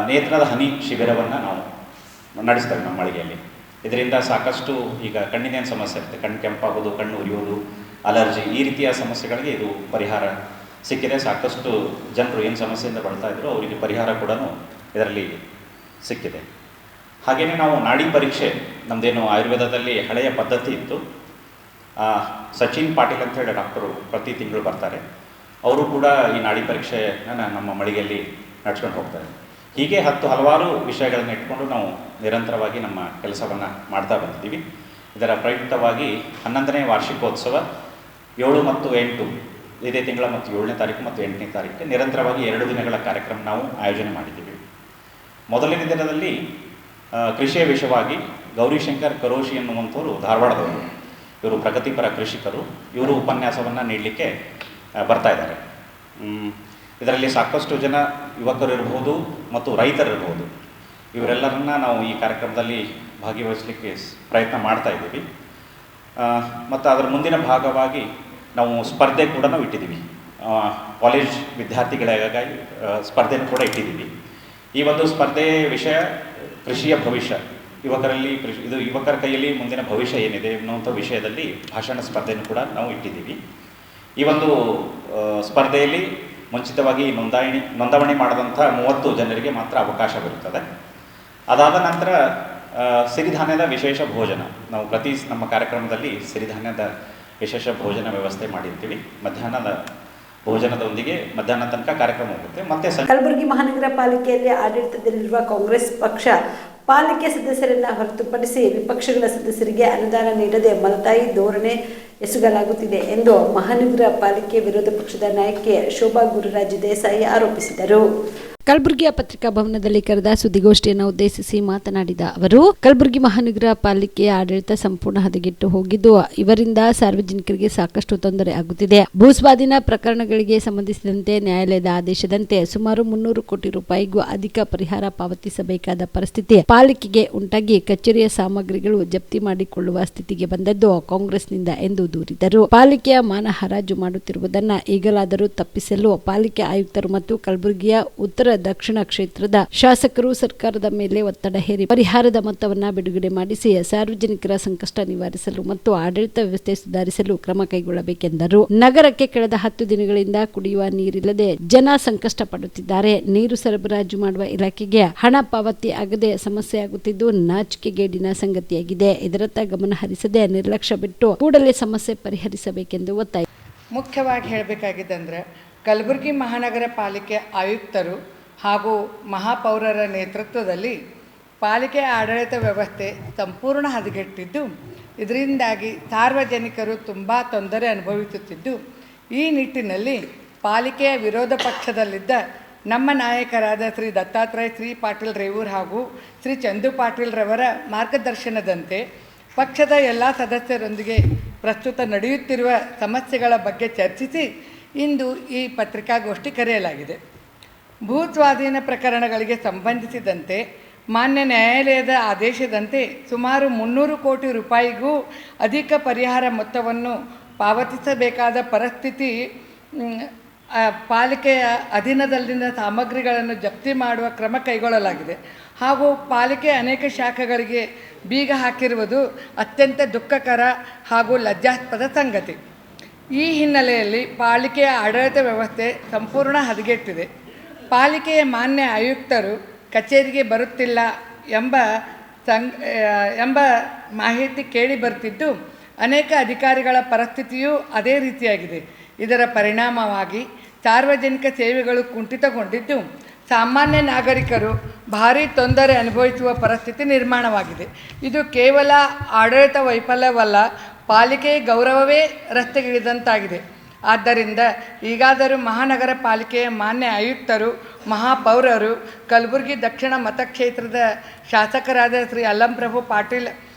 ನೇತ್ರದ ಹನಿ ಶಿಬಿರವನ್ನು ನಾವು ನಡೆಸ್ತೇವೆ ನಮ್ಮ ಮಳಿಗೆಯಲ್ಲಿ. ಇದರಿಂದ ಸಾಕಷ್ಟು ಈಗ ಕಣ್ಣಿನೇನು ಸಮಸ್ಯೆ ಇರುತ್ತೆ, ಕಣ್ಣು ಕೆಂಪಾಗೋದು, ಕಣ್ಣು ಉರಿಯೋದು, ಅಲರ್ಜಿ, ಈ ರೀತಿಯ ಸಮಸ್ಯೆಗಳಿಗೆ ಇದು ಪರಿಹಾರ ಸಿಕ್ಕಿದೆ. ಸಾಕಷ್ಟು ಜನರು ಏನು ಸಮಸ್ಯೆಯಿಂದ ಬರ್ತಾ ಇದ್ರು ಅವರಿಗೆ ಪರಿಹಾರ ಕೂಡ ಇದರಲ್ಲಿ ಸಿಕ್ಕಿದೆ. ಹಾಗೆಯೇ ನಾವು ನಾಡಿ ಪರೀಕ್ಷೆ, ನಮ್ಮದೇನು ಆಯುರ್ವೇದದಲ್ಲಿ ಹಳೆಯ ಪದ್ಧತಿ ಇತ್ತು, ಸಚಿನ್ ಪಾಟೀಲ್ ಅಂತೇಳಿ ಡಾಕ್ಟರು ಪ್ರತಿ ತಿಂಗಳು ಬರ್ತಾರೆ. ಅವರು ಕೂಡ ಈ ನಾಡಿ ಪರೀಕ್ಷೆನ ನಮ್ಮ ಮಳಿಗೆಯಲ್ಲಿ ನಡ್ಸ್ಕೊಂಡು ಹೋಗ್ತಾರೆ. ಹೀಗೆ ಹಲವಾರು ವಿಷಯಗಳನ್ನ ಇಟ್ಕೊಂಡು ನಾವು ನಿರಂತರವಾಗಿ ನಮ್ಮ ಕೆಲಸವನ್ನು ಮಾಡ್ತಾ ಬಂದಿದ್ದೀವಿ. ಇದರ ಪ್ರಯುಕ್ತವಾಗಿ 11ನೇ ವಾರ್ಷಿಕೋತ್ಸವ 7 ಮತ್ತು 8 ಇದೇ ತಿಂಗಳ ಮತ್ತು 7ನೇ ತಾರೀಕು ಮತ್ತು 8ನೇ ತಾರೀಕು ನಿರಂತರವಾಗಿ 2 ದಿನಗಳ ಕಾರ್ಯಕ್ರಮ ನಾವು ಆಯೋಜನೆ ಮಾಡಿದ್ದೀವಿ. ಮೊದಲನೇ ದಿನದಲ್ಲಿ ಕೃಷಿಯ ವಿಷಯವಾಗಿ ಗೌರಿಶಂಕರ್ ಕರೋಶಿ ಎನ್ನುವಂಥವರು ಧಾರವಾಡದವರು, ಇವರು ಪ್ರಗತಿಪರ ಕೃಷಿಕರು. ಇವರು ಉಪನ್ಯಾಸವನ್ನು ನೀಡಲಿಕ್ಕೆ ಬರ್ತಾ ಇದ್ದಾರೆ. ಇದರಲ್ಲಿ ಸಾಕಷ್ಟು ಜನ ಯುವಕರು ಇರಬಹುದು ಮತ್ತು ರೈತರಿರ್ಬೋದು. ಇವರೆಲ್ಲರನ್ನ ನಾವು ಈ ಕಾರ್ಯಕ್ರಮದಲ್ಲಿ ಭಾಗವಹಿಸಲಿಕ್ಕೆ ಪ್ರಯತ್ನ ಮಾಡ್ತಾ ಇದ್ದೀವಿ. ಮತ್ತು ಅದರ ಮುಂದಿನ ಭಾಗವಾಗಿ ನಾವು ಸ್ಪರ್ಧೆ ಕೂಡ ನಾವು ಇಟ್ಟಿದ್ದೀವಿ. ಕಾಲೇಜ್ ವಿದ್ಯಾರ್ಥಿಗಳಿಗಾಗಿ ಸ್ಪರ್ಧೆನೂ ಕೂಡ ಇಟ್ಟಿದ್ದೀವಿ. ಈ ಒಂದು ಸ್ಪರ್ಧೆಯ ವಿಷಯ ಕೃಷಿಯ ಭವಿಷ್ಯ, ಯುವಕರಲ್ಲಿ ಇದು ಯುವಕರ ಕೈಯಲ್ಲಿ ಮುಂದಿನ ಭವಿಷ್ಯ ಏನಿದೆ ಅನ್ನುವಂಥ ವಿಷಯದಲ್ಲಿ ಭಾಷಣ ಸ್ಪರ್ಧೆಯನ್ನು ಕೂಡ ನಾವು ಇಟ್ಟಿದ್ದೀವಿ. ಈ ಒಂದು ಸ್ಪರ್ಧೆಯಲ್ಲಿ ಮುಂಚಿತವಾಗಿ ನೋಂದಣಿ ಮಾಡಿದಂಥ 30 ಜನರಿಗೆ ಮಾತ್ರ ಅವಕಾಶವಿರುತ್ತದೆ. ಅದಾದ ನಂತರ ಸಿರಿಧಾನ್ಯದ ವಿಶೇಷ ಭೋಜನ, ನಾವು ಪ್ರತಿ ನಮ್ಮ ಕಾರ್ಯಕ್ರಮದಲ್ಲಿ ಸಿರಿಧಾನ್ಯದ ವಿಶೇಷ ಭೋಜನ ವ್ಯವಸ್ಥೆ ಮಾಡಿರ್ತೀವಿ. ಮಧ್ಯಾಹ್ನದ ಭೋಜನದೊಂದಿಗೆ ಮಧ್ಯಾಹ್ನ ತನಕ ಕಾರ್ಯಕ್ರಮ ಹೋಗುತ್ತೆ. ಮತ್ತೆ ಕಲಬುರಗಿ ಮಹಾನಗರ ಪಾಲಿಕೆಯಲ್ಲಿ ಆಡಳಿತದಲ್ಲಿರುವ ಕಾಂಗ್ರೆಸ್ ಪಕ್ಷ ಪಾಲಿಕೆ ಸದಸ್ಯರನ್ನ ಹೊರತುಪಡಿಸಿ ವಿಪಕ್ಷಗಳ ಸದಸ್ಯರಿಗೆ ಅನುದಾನ ನೀಡದೆ ಮಲತಾಯಿ ಧೋರಣೆ ಎಸಗಲಾಗುತ್ತಿದೆ ಎಂದು ಮಹಾನಗರ ಪಾಲಿಕೆ ವಿರೋಧ ಪಕ್ಷದ ನಾಯಕಿ ಶೋಭಾ ಗುರುರಾಜ್ ದೇಸಾಯಿ ಆರೋಪಿಸಿದರು. ಕಲಬುರಗಿಯ ಪತ್ರಿಕಾ ಭವನದಲ್ಲಿ ಕರೆದ ಸುದ್ದಿಗೋಷ್ಠಿಯನ್ನು ಉದ್ದೇಶಿಸಿ ಮಾತನಾಡಿದ ಅವರು, ಕಲಬುರಗಿ ಮಹಾನಗರ ಪಾಲಿಕೆಯ ಆಡಳಿತ ಸಂಪೂರ್ಣ ಹದಗೆಟ್ಟು ಹೋಗಿದ್ದು, ಇವರಿಂದ ಸಾರ್ವಜನಿಕರಿಗೆ ಸಾಕಷ್ಟು ತೊಂದರೆ ಆಗುತ್ತಿದೆ. ಭೂಸ್ವಾಧೀನ ಪ್ರಕರಣಗಳಿಗೆ ಸಂಬಂಧಿಸಿದಂತೆ ನ್ಯಾಯಾಲಯದ ಆದೇಶದಂತೆ ಸುಮಾರು 300 ಕೋಟಿ ರೂಪಾಯಿಗೂ ಅಧಿಕ ಪರಿಹಾರ ಪಾವತಿಸಬೇಕಾದ ಪರಿಸ್ಥಿತಿ ಪಾಲಿಕೆಗೆ ಉಂಟಾಗಿ ಕಚೇರಿಯ ಸಾಮಗ್ರಿಗಳು ಜಪ್ತಿ ಮಾಡಿಕೊಳ್ಳುವ ಸ್ಥಿತಿಗೆ ಬಂದದ್ದು ಕಾಂಗ್ರೆಸ್ನಿಂದ ಎಂದು ದೂರಿದರು. ಪಾಲಿಕೆಯ ಮಾನ ಹರಾಜು ಮಾಡುತ್ತಿರುವುದನ್ನು ಈಗಲಾದರೂ ತಪ್ಪಿಸಲು ಪಾಲಿಕೆ ಆಯುಕ್ತರು ಮತ್ತು ಕಲಬುರಗಿಯ ಉತ್ತರ ದಕ್ಷಿಣ ಕ್ಷೇತ್ರದ ಶಾಸಕರು ಸರ್ಕಾರದ ಮೇಲೆ ಒತ್ತಡ ಹೇರಿ ಪರಿಹಾರದ ಮೊತ್ತವನ್ನು ಬಿಡುಗಡೆ ಮಾಡಿಸಿ ಸಾರ್ವಜನಿಕರ ಸಂಕಷ್ಟ ನಿವಾರಿಸಲು ಮತ್ತು ಆಡಳಿತ ವ್ಯವಸ್ಥೆ ಸುಧಾರಿಸಲು ಕ್ರಮ ಕೈಗೊಳ್ಳಬೇಕೆಂದರು. ನಗರಕ್ಕೆ ಕಳೆದ 10 ದಿನಗಳಿಂದ ಕುಡಿಯುವ ನೀರಿಲ್ಲದೆ ಜನ ಸಂಕಷ್ಟ ಪಡುತ್ತಿದ್ದಾರೆ. ನೀರು ಸರಬರಾಜು ಮಾಡುವ ಇಲಾಖೆಗೆ ಹಣ ಪಾವತಿ ಆಗದೆ ಸಮಸ್ಯೆ ಆಗುತ್ತಿದ್ದು ನಾಚಿಕೆಗೇಡಿನ ಸಂಗತಿಯಾಗಿದೆ. ಇದರತ್ತ ಗಮನ ಹರಿಸದೆ ನಿರ್ಲಕ್ಷ್ಯ ಬಿಟ್ಟು ಕೂಡಲೇ ಸಮಸ್ಯೆ ಪರಿಹರಿಸಬೇಕೆಂದು ಒತ್ತಾಯ. ಮುಖ್ಯವಾಗಿ ಹೇಳಬೇಕಾಗಿದ್ದಂದ್ರೆ ಕಲಬುರಗಿ ಮಹಾನಗರ ಪಾಲಿಕೆ ಆಯುಕ್ತರು ಹಾಗೂ ಮಹಾಪೌರರ ನೇತೃತ್ವದಲ್ಲಿ ಪಾಲಿಕೆ ಆಡಳಿತ ವ್ಯವಸ್ಥೆ ಸಂಪೂರ್ಣ ಹದಗೆಟ್ಟಿದ್ದು, ಇದರಿಂದಾಗಿ ಸಾರ್ವಜನಿಕರು ತುಂಬ ತೊಂದರೆ ಅನುಭವಿಸುತ್ತಿದ್ದು, ಈ ನಿಟ್ಟಿನಲ್ಲಿ ಪಾಲಿಕೆಯ ವಿರೋಧ ಪಕ್ಷದಲ್ಲಿದ್ದ ನಮ್ಮ ನಾಯಕರಾದ ಶ್ರೀ ದತ್ತಾತ್ರೇಯ ಶ್ರೀ ಪಾಟೀಲ್ ರೇವೂರ್ ಹಾಗೂ ಶ್ರೀ ಚಂದು ಪಾಟೀಲ್ ರವರ ಮಾರ್ಗದರ್ಶನದಂತೆ ಪಕ್ಷದ ಎಲ್ಲ ಸದಸ್ಯರೊಂದಿಗೆ ಪ್ರಸ್ತುತ ನಡೆಯುತ್ತಿರುವ ಸಮಸ್ಯೆಗಳ ಬಗ್ಗೆ ಚರ್ಚಿಸಿ ಇಂದು ಈ ಪತ್ರಿಕಾಗೋಷ್ಠಿ ಕರೆಯಲಾಗಿದೆ. ಭೂ ಸ್ವಾಧೀನ ಪ್ರಕರಣಗಳಿಗೆ ಸಂಬಂಧಿಸಿದಂತೆ ಮಾನ್ಯ ನ್ಯಾಯಾಲಯದ ಆದೇಶದಂತೆ ಸುಮಾರು 300 ಕೋಟಿ ರೂಪಾಯಿಗೂ ಅಧಿಕ ಪರಿಹಾರ ಮೊತ್ತವನ್ನು ಪಾವತಿಸಬೇಕಾದ ಪರಿಸ್ಥಿತಿ ಪಾಲಿಕೆಯ ಅಧೀನದಲ್ಲಿನ ಸಾಮಗ್ರಿಗಳನ್ನು ಜಪ್ತಿ ಮಾಡುವ ಕ್ರಮ ಕೈಗೊಳ್ಳಲಾಗಿದೆ. ಹಾಗೂ ಪಾಲಿಕೆ ಅನೇಕ ಶಾಖೆಗಳಿಗೆ ಬೀಗ ಹಾಕಿರುವುದು ಅತ್ಯಂತ ದುಃಖಕರ ಹಾಗೂ ಲಜ್ಜಾಸ್ಪದ ಸಂಗತಿ. ಈ ಹಿನ್ನೆಲೆಯಲ್ಲಿ ಪಾಲಿಕೆಯ ಆಡಳಿತ ವ್ಯವಸ್ಥೆ ಸಂಪೂರ್ಣ ಹದಗೆಟ್ಟಿದೆ. ಪಾಲಿಕೆಯ ಮಾನ್ಯ ಆಯುಕ್ತರು ಕಚೇರಿಗೆ ಬರುತ್ತಿಲ್ಲ ಎಂಬ ಮಾಹಿತಿ ಕೇಳಿ ಬರ್ತಿದ್ದು, ಅನೇಕ ಅಧಿಕಾರಿಗಳ ಪರಿಸ್ಥಿತಿಯೂ ಅದೇ ರೀತಿಯಾಗಿದೆ. ಇದರ ಪರಿಣಾಮವಾಗಿ ಸಾರ್ವಜನಿಕ ಸೇವೆಗಳು ಕುಂಠಿತಗೊಂಡಿದ್ದು, ಸಾಮಾನ್ಯ ನಾಗರಿಕರು ಭಾರೀ ತೊಂದರೆ ಅನುಭವಿಸುವ ಪರಿಸ್ಥಿತಿ ನಿರ್ಮಾಣವಾಗಿದೆ. ಇದು ಕೇವಲ ಆಡಳಿತ ವೈಫಲ್ಯವಲ್ಲ, ಪಾಲಿಕೆಯ ಗೌರವವೇ ರಸ್ತೆಗಿಳಿದಂತಾಗಿದೆ. ಆದ್ದರಿಂದ ಈಗಾದರೂ ಮಹಾನಗರ ಪಾಲಿಕೆಯ ಮಾನ್ಯ ಆಯುಕ್ತರು, ಮಹಾಪೌರರು, ಕಲಬುರಗಿ ದಕ್ಷಿಣ ಮತಕ್ಷೇತ್ರದ ಶಾಸಕರಾದ ಶ್ರೀ ಅಲ್ಲಂಪ್ರಭು ಪಾಟೀಲ್,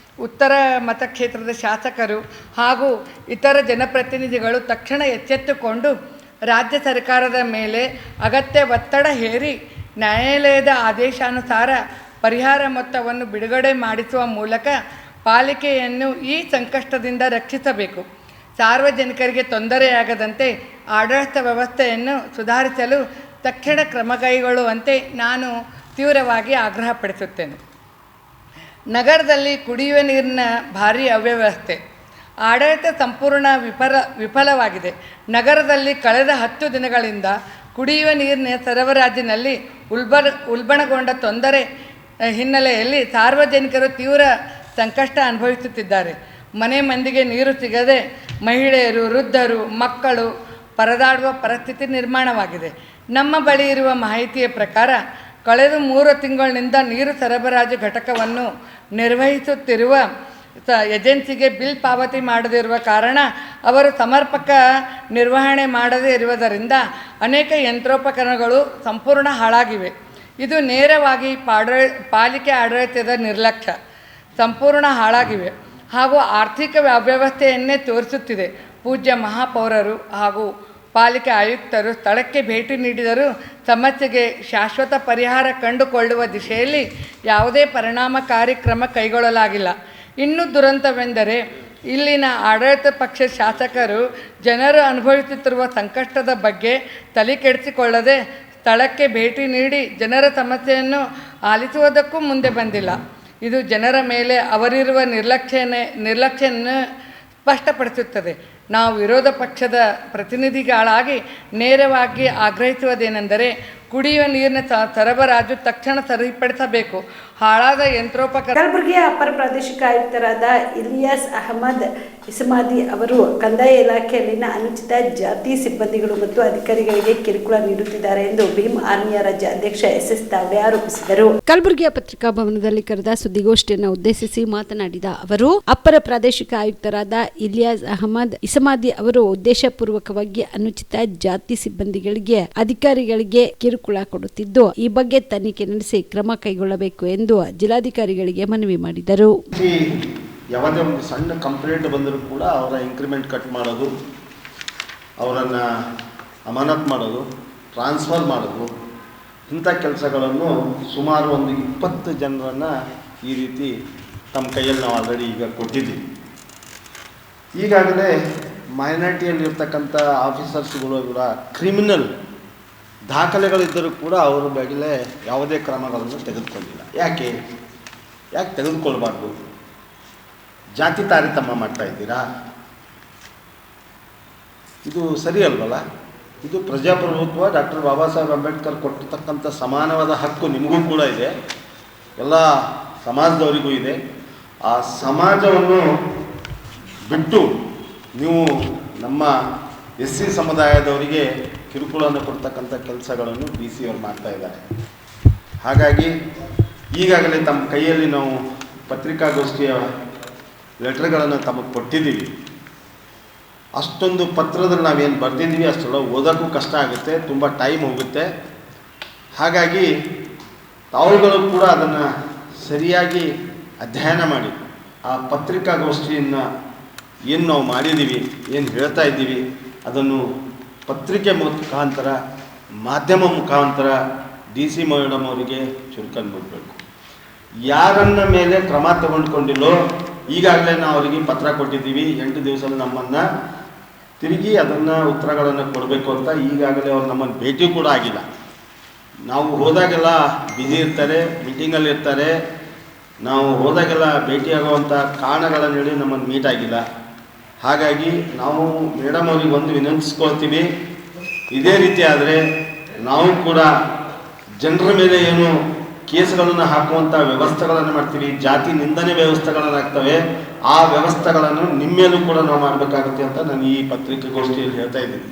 ಉತ್ತರ ಮತಕ್ಷೇತ್ರದ ಶಾಸಕರು ಹಾಗೂ ಇತರ ಜನಪ್ರತಿನಿಧಿಗಳು ತಕ್ಷಣ ಎಚ್ಚೆತ್ತುಕೊಂಡು ರಾಜ್ಯ ಸರ್ಕಾರದ ಮೇಲೆ ಅಗತ್ಯ ಒತ್ತಡ ಹೇರಿ ನ್ಯಾಯಾಲಯದ ಆದೇಶಾನುಸಾರ ಪರಿಹಾರ ಮೊತ್ತವನ್ನು ಬಿಡುಗಡೆ ಮಾಡಿಸುವ ಮೂಲಕ ಪಾಲಿಕೆಯನ್ನು ಈ ಸಂಕಷ್ಟದಿಂದ ರಕ್ಷಿಸಬೇಕು. ಸಾರ್ವಜನಿಕರಿಗೆ ತೊಂದರೆಯಾಗದಂತೆ ಆಡಳಿತ ವ್ಯವಸ್ಥೆಯನ್ನು ಸುಧಾರಿಸಲು ತಕ್ಷಣ ಕ್ರಮ ಕೈಗೊಳ್ಳುವಂತೆ ನಾನು ತೀವ್ರವಾಗಿ ಆಗ್ರಹಪಡಿಸುತ್ತೇನೆ. ನಗರದಲ್ಲಿ ಕುಡಿಯುವ ನೀರಿನ ಭಾರೀ ಅವ್ಯವಸ್ಥೆ, ಆಡಳಿತ ಸಂಪೂರ್ಣ ವಿಫಲವಾಗಿದೆ. ನಗರದಲ್ಲಿ ಕಳೆದ 10 ದಿನಗಳಿಂದ ಕುಡಿಯುವ ನೀರಿನ ಸರಬರಾಜಿನಲ್ಲಿ ಉಲ್ಬಣಗೊಂಡ ತೊಂದರೆ ಹಿನ್ನೆಲೆಯಲ್ಲಿ ಸಾರ್ವಜನಿಕರು ತೀವ್ರ ಸಂಕಷ್ಟ ಅನುಭವಿಸುತ್ತಿದ್ದಾರೆ. ಮನೆ ಮಂದಿಗೆ ನೀರು ಸಿಗದೆ ಮಹಿಳೆಯರು, ವೃದ್ಧರು, ಮಕ್ಕಳು ಪರದಾಡುವ ಪರಿಸ್ಥಿತಿ ನಿರ್ಮಾಣವಾಗಿದೆ. ನಮ್ಮ ಬಳಿ ಇರುವ ಮಾಹಿತಿಯ ಪ್ರಕಾರ ಕಳೆದ 3 ತಿಂಗಳಿನಿಂದ ನೀರು ಸರಬರಾಜು ಘಟಕವನ್ನು ನಿರ್ವಹಿಸುತ್ತಿರುವ ಏಜೆನ್ಸಿಗೆ ಬಿಲ್ ಪಾವತಿ ಮಾಡದಿರುವ ಕಾರಣ ಅವರು ಸಮರ್ಪಕ ನಿರ್ವಹಣೆ ಮಾಡದೇ ಇರುವುದರಿಂದ ಅನೇಕ ಯಂತ್ರೋಪಕರಣಗಳು ಸಂಪೂರ್ಣ ಹಾಳಾಗಿವೆ. ಇದು ನೇರವಾಗಿ ಪಾಲಿಕೆ ಆಡಳಿತದ ನಿರ್ಲಕ್ಷ್ಯ ಸಂಪೂರ್ಣ ಹಾಳಾಗಿವೆ ಹಾಗೂ ಆರ್ಥಿಕ ಅವ್ಯವಸ್ಥೆಯನ್ನೇ ತೋರಿಸುತ್ತಿದೆ. ಪೂಜ್ಯ ಮಹಾಪೌರರು ಹಾಗೂ ಪಾಲಿಕೆ ಆಯುಕ್ತರು ಸ್ಥಳಕ್ಕೆ ಭೇಟಿ ನೀಡಿದರೂ ಸಮಸ್ಯೆಗೆ ಶಾಶ್ವತ ಪರಿಹಾರ ಕಂಡುಕೊಳ್ಳುವ ದಿಶೆಯಲ್ಲಿ ಯಾವುದೇ ಪರಿಣಾಮಕಾರಿ ಕ್ರಮ ಕೈಗೊಳ್ಳಲಾಗಿಲ್ಲ. ಇನ್ನೂ ದುರಂತವೆಂದರೆ ಇಲ್ಲಿನ ಆಡಳಿತ ಪಕ್ಷ ಶಾಸಕರು ಜನರು ಅನುಭವಿಸುತ್ತಿರುವ ಸಂಕಷ್ಟದ ಬಗ್ಗೆ ತಲೆ ಕೆಡಿಸಿಕೊಳ್ಳದೆ ಸ್ಥಳಕ್ಕೆ ಭೇಟಿ ನೀಡಿ ಜನರ ಸಮಸ್ಯೆಯನ್ನು ಆಲಿಸುವುದಕ್ಕೂ ಮುಂದೆ ಬಂದಿಲ್ಲ. ಇದು ಜನರ ಮೇಲೆ ಅವರಿರುವ ನಿರ್ಲಕ್ಷ್ಯವನ್ನು ಸ್ಪಷ್ಟಪಡಿಸುತ್ತದೆ. ನಾವು ವಿರೋಧ ಪಕ್ಷದ ಪ್ರತಿನಿಧಿಗಳಾಗಿ ನೇರವಾಗಿ ಆಗ್ರಹಿಸುವುದೇನೆಂದರೆ ಕುಡಿಯುವ ನೀರಿನ ಸರಬರಾಜು ತಕ್ಷಣ ಸರಿಪಡಿಸಬೇಕು. ಹಾಳಾದ ಯಂತ್ರೋಪಕರಣ. ಕಲಬುರಗಿಯ ಅಪರ ಪ್ರಾದೇಶಿಕ ಆಯುಕ್ತರಾದ ಇಲಿಯಾಸ್ ಅಹಮದ್ ಇಸ್ಮಾದಿ ಅವರು ಕಂದಾಯ ಇಲಾಖೆಯಲ್ಲಿನ ಅನುಚಿತ ಜಾತಿ ಸಿಬ್ಬಂದಿಗಳು ಮತ್ತು ಅಧಿಕಾರಿಗಳಿಗೆ ಕಿರುಕುಳ ನೀಡುತ್ತಿದ್ದಾರೆ ಎಂದು ಭೀಮ್ ಆರ್ಮಿಯ ರಾಜ್ಯ ಅಧ್ಯಕ್ಷ SS ತಾವ್ಡೆ ಆರೋಪಿಸಿದರು. ಕಲಬುರಗಿಯ ಪತ್ರಿಕಾ ಭವನದಲ್ಲಿ ಕರೆದ ಸುದ್ದಿಗೋಷ್ಠಿಯನ್ನು ಉದ್ದೇಶಿಸಿ ಮಾತನಾಡಿದ ಅವರು, ಅಪರ ಪ್ರಾದೇಶಿಕ ಆಯುಕ್ತರಾದ ಇಲಿಯಾಸ್ ಅಹಮದ್ ಇಸ್ಮಾದಿ ಅವರು ಉದ್ದೇಶಪೂರ್ವಕವಾಗಿ ಅನುಚಿತ ಜಾತಿ ಸಿಬ್ಬಂದಿಗಳಿಗೆ ಅಧಿಕಾರಿಗಳಿಗೆ ಕಿರುಕುಳ ಕೊಡುತ್ತಿದ್ದು, ಈ ಬಗ್ಗೆ ತನಿಖೆ ನಡೆಸಿ ಕ್ರಮ ಕೈಗೊಳ್ಳಬೇಕು ಎಂದು ಜಿಲ್ಲಾಧಿಕಾರಿಗಳಿಗೆ ಮನವಿ ಮಾಡಿದರು. ಯಾವುದೇ ಒಂದು ಸಣ್ಣ ಕಂಪ್ಲೇಂಟ್ ಬಂದರೂ ಕೂಡ ಅವರ ಇಂಕ್ರಿಮೆಂಟ್ ಕಟ್ ಮಾಡೋದು, ಅವರನ್ನು ಅಮಾನತ್ ಮಾಡೋದು, ಟ್ರಾನ್ಸ್ಫರ್ ಮಾಡೋದು, ಇಂಥ ಕೆಲಸಗಳನ್ನು ಸುಮಾರು ಒಂದು 20 ಜನರನ್ನು ಈ ರೀತಿ ತಮ್ಮ ಕೈಯಲ್ಲಿ ನಾವು ಆಲ್ರೆಡಿ ಈಗ ಕೊಟ್ಟಿದ್ದೀವಿ. ಈಗಾಗಲೇ ಮೈನಾರಿಟಿಯಲ್ಲಿರ್ತಕ್ಕಂಥ ಆಫೀಸರ್ಸ್ಗಳು ಕೂಡ ಕ್ರಿಮಿನಲ್ ದಾಖಲೆಗಳಿದ್ದರೂ ಕೂಡ ಅವರ ಮೇಲೆ ಯಾವುದೇ ಕ್ರಮಗಳನ್ನು ತೆಗೆದುಕೊಂಡಿಲ್ಲ. ಯಾಕೆ ತೆಗೆದುಕೊಳ್ಬಾರ್ದು? ಜಾತಿ ತಾರತಮ್ಯ ಮಾಡ್ತಾ ಇದ್ದೀರಾ? ಇದು ಸರಿ ಅಲ್ವಲ್ಲ? ಇದು ಪ್ರಜಾಪ್ರಭುತ್ವ. ಡಾಕ್ಟರ್ ಬಾಬಾ ಸಾಹೇಬ್ ಅಂಬೇಡ್ಕರ್ ಕೊಟ್ಟಿರ್ತಕ್ಕಂಥ ಸಮಾನವಾದ ಹಕ್ಕು ನಿಮಗೂ ಕೂಡ ಇದೆ, ಎಲ್ಲ ಸಮಾಜದವರಿಗೂ ಇದೆ. ಆ ಸಮಾಜವನ್ನು ಬಿಟ್ಟು ನೀವು ನಮ್ಮ SC ಸಮುದಾಯದವರಿಗೆ ಕಿರುಕುಳವನ್ನು ಕೊಡ್ತಕ್ಕಂಥ ಕೆಲಸಗಳನ್ನು DC ಅವರು ಮಾಡ್ತಾ ಇದ್ದಾರೆ. ಹಾಗಾಗಿ ಈಗಾಗಲೇ ತಮ್ಮ ಕೈಯಲ್ಲಿ ನಾವು ಪತ್ರಿಕಾಗೋಷ್ಠಿಯ ಲೆಟರ್ಗಳನ್ನು ತಮಗೆ ಕೊಟ್ಟಿದ್ದೀವಿ. ಅಷ್ಟೊಂದು ಪತ್ರದಲ್ಲಿ ನಾವೇನು ಬರೆದಿದ್ದೀವಿ ಅಷ್ಟೆಲ್ಲ ಓದೋಕ್ಕೂ ಕಷ್ಟ ಆಗುತ್ತೆ, ತುಂಬ ಟೈಮ್ ಹೋಗುತ್ತೆ. ಹಾಗಾಗಿ ತಾವುಗಳು ಕೂಡ ಅದನ್ನು ಸರಿಯಾಗಿ ಅಧ್ಯಯನ ಮಾಡಿ ಆ ಪತ್ರಿಕಾಗೋಷ್ಠಿಯನ್ನು ಏನು ನಾವು ಮಾಡಿದ್ದೀವಿ, ಏನು ಹೇಳ್ತಾ ಇದ್ದೀವಿ, ಅದನ್ನು ಪತ್ರಿಕೆ ಮುಖಾಂತರ, ಮಾಧ್ಯಮ ಮುಖಾಂತರ DC ಮೇಡಮ್ ಅವರಿಗೆ ಚುರುಕನ್ನು ಬಿಡಬೇಕು. ಯಾರನ್ನ ಮೇಲೆ ಕ್ರಮ ತಗೊಂಡ್ಕೊಂಡಿಲ್ಲೋ ಈಗಾಗಲೇ ನಾವು ಅವರಿಗೆ ಪತ್ರ ಕೊಟ್ಟಿದ್ದೀವಿ. 8 ದಿವಸದಲ್ಲಿ ನಮ್ಮನ್ನು ತಿರುಗಿ ಅದನ್ನು ಉತ್ತರಗಳನ್ನು ಕೊಡಬೇಕು ಅಂತ ಈಗಾಗಲೇ ಅವ್ರು ನಮ್ಮನ್ನು ಭೇಟಿ ಕೂಡ ಆಗಿಲ್ಲ. ನಾವು ಹೋದಾಗೆಲ್ಲ ಬ್ಯುಸಿ ಇರ್ತಾರೆ, ಮೀಟಿಂಗಲ್ಲಿ ಇರ್ತಾರೆ. ನಾವು ಹೋದಾಗೆಲ್ಲ ಭೇಟಿಯಾಗುವಂಥ ಕಾರಣಗಳನ್ನು ಹೇಳಿ ನಮ್ಮನ್ನು ಮೀಟ್ ಆಗಿಲ್ಲ. ಹಾಗಾಗಿ ನಾವು ಮೇಡಮ್ ಅವ್ರಿಗೆ ಒಂದು ವಿನಂತಿಸ್ಕೊಳ್ತೀವಿ, ಇದೇ ರೀತಿ ಆದರೆ ನಾವು ಕೂಡ ಜನರ ಮೇಲೆ ಏನು ಕೇಸ್ಗಳನ್ನು ಹಾಕುವಂಥ ವ್ಯವಸ್ಥೆಗಳನ್ನು ಮಾಡ್ತೀವಿ, ಜಾತಿ ನಿಂದನೆ ವ್ಯವಸ್ಥೆಗಳನ್ನು ಆಗ್ತವೆ, ಆ ವ್ಯವಸ್ಥೆಗಳನ್ನು ನಿಮ್ಮ ಮೇಲೂ ಕೂಡ ನಾವು ಮಾಡಬೇಕಾಗುತ್ತೆ ಅಂತ ನಾನು ಈ ಪತ್ರಿಕಾಗೋಷ್ಠಿಯಲ್ಲಿ ಹೇಳ್ತಾ ಇದ್ದೀನಿ.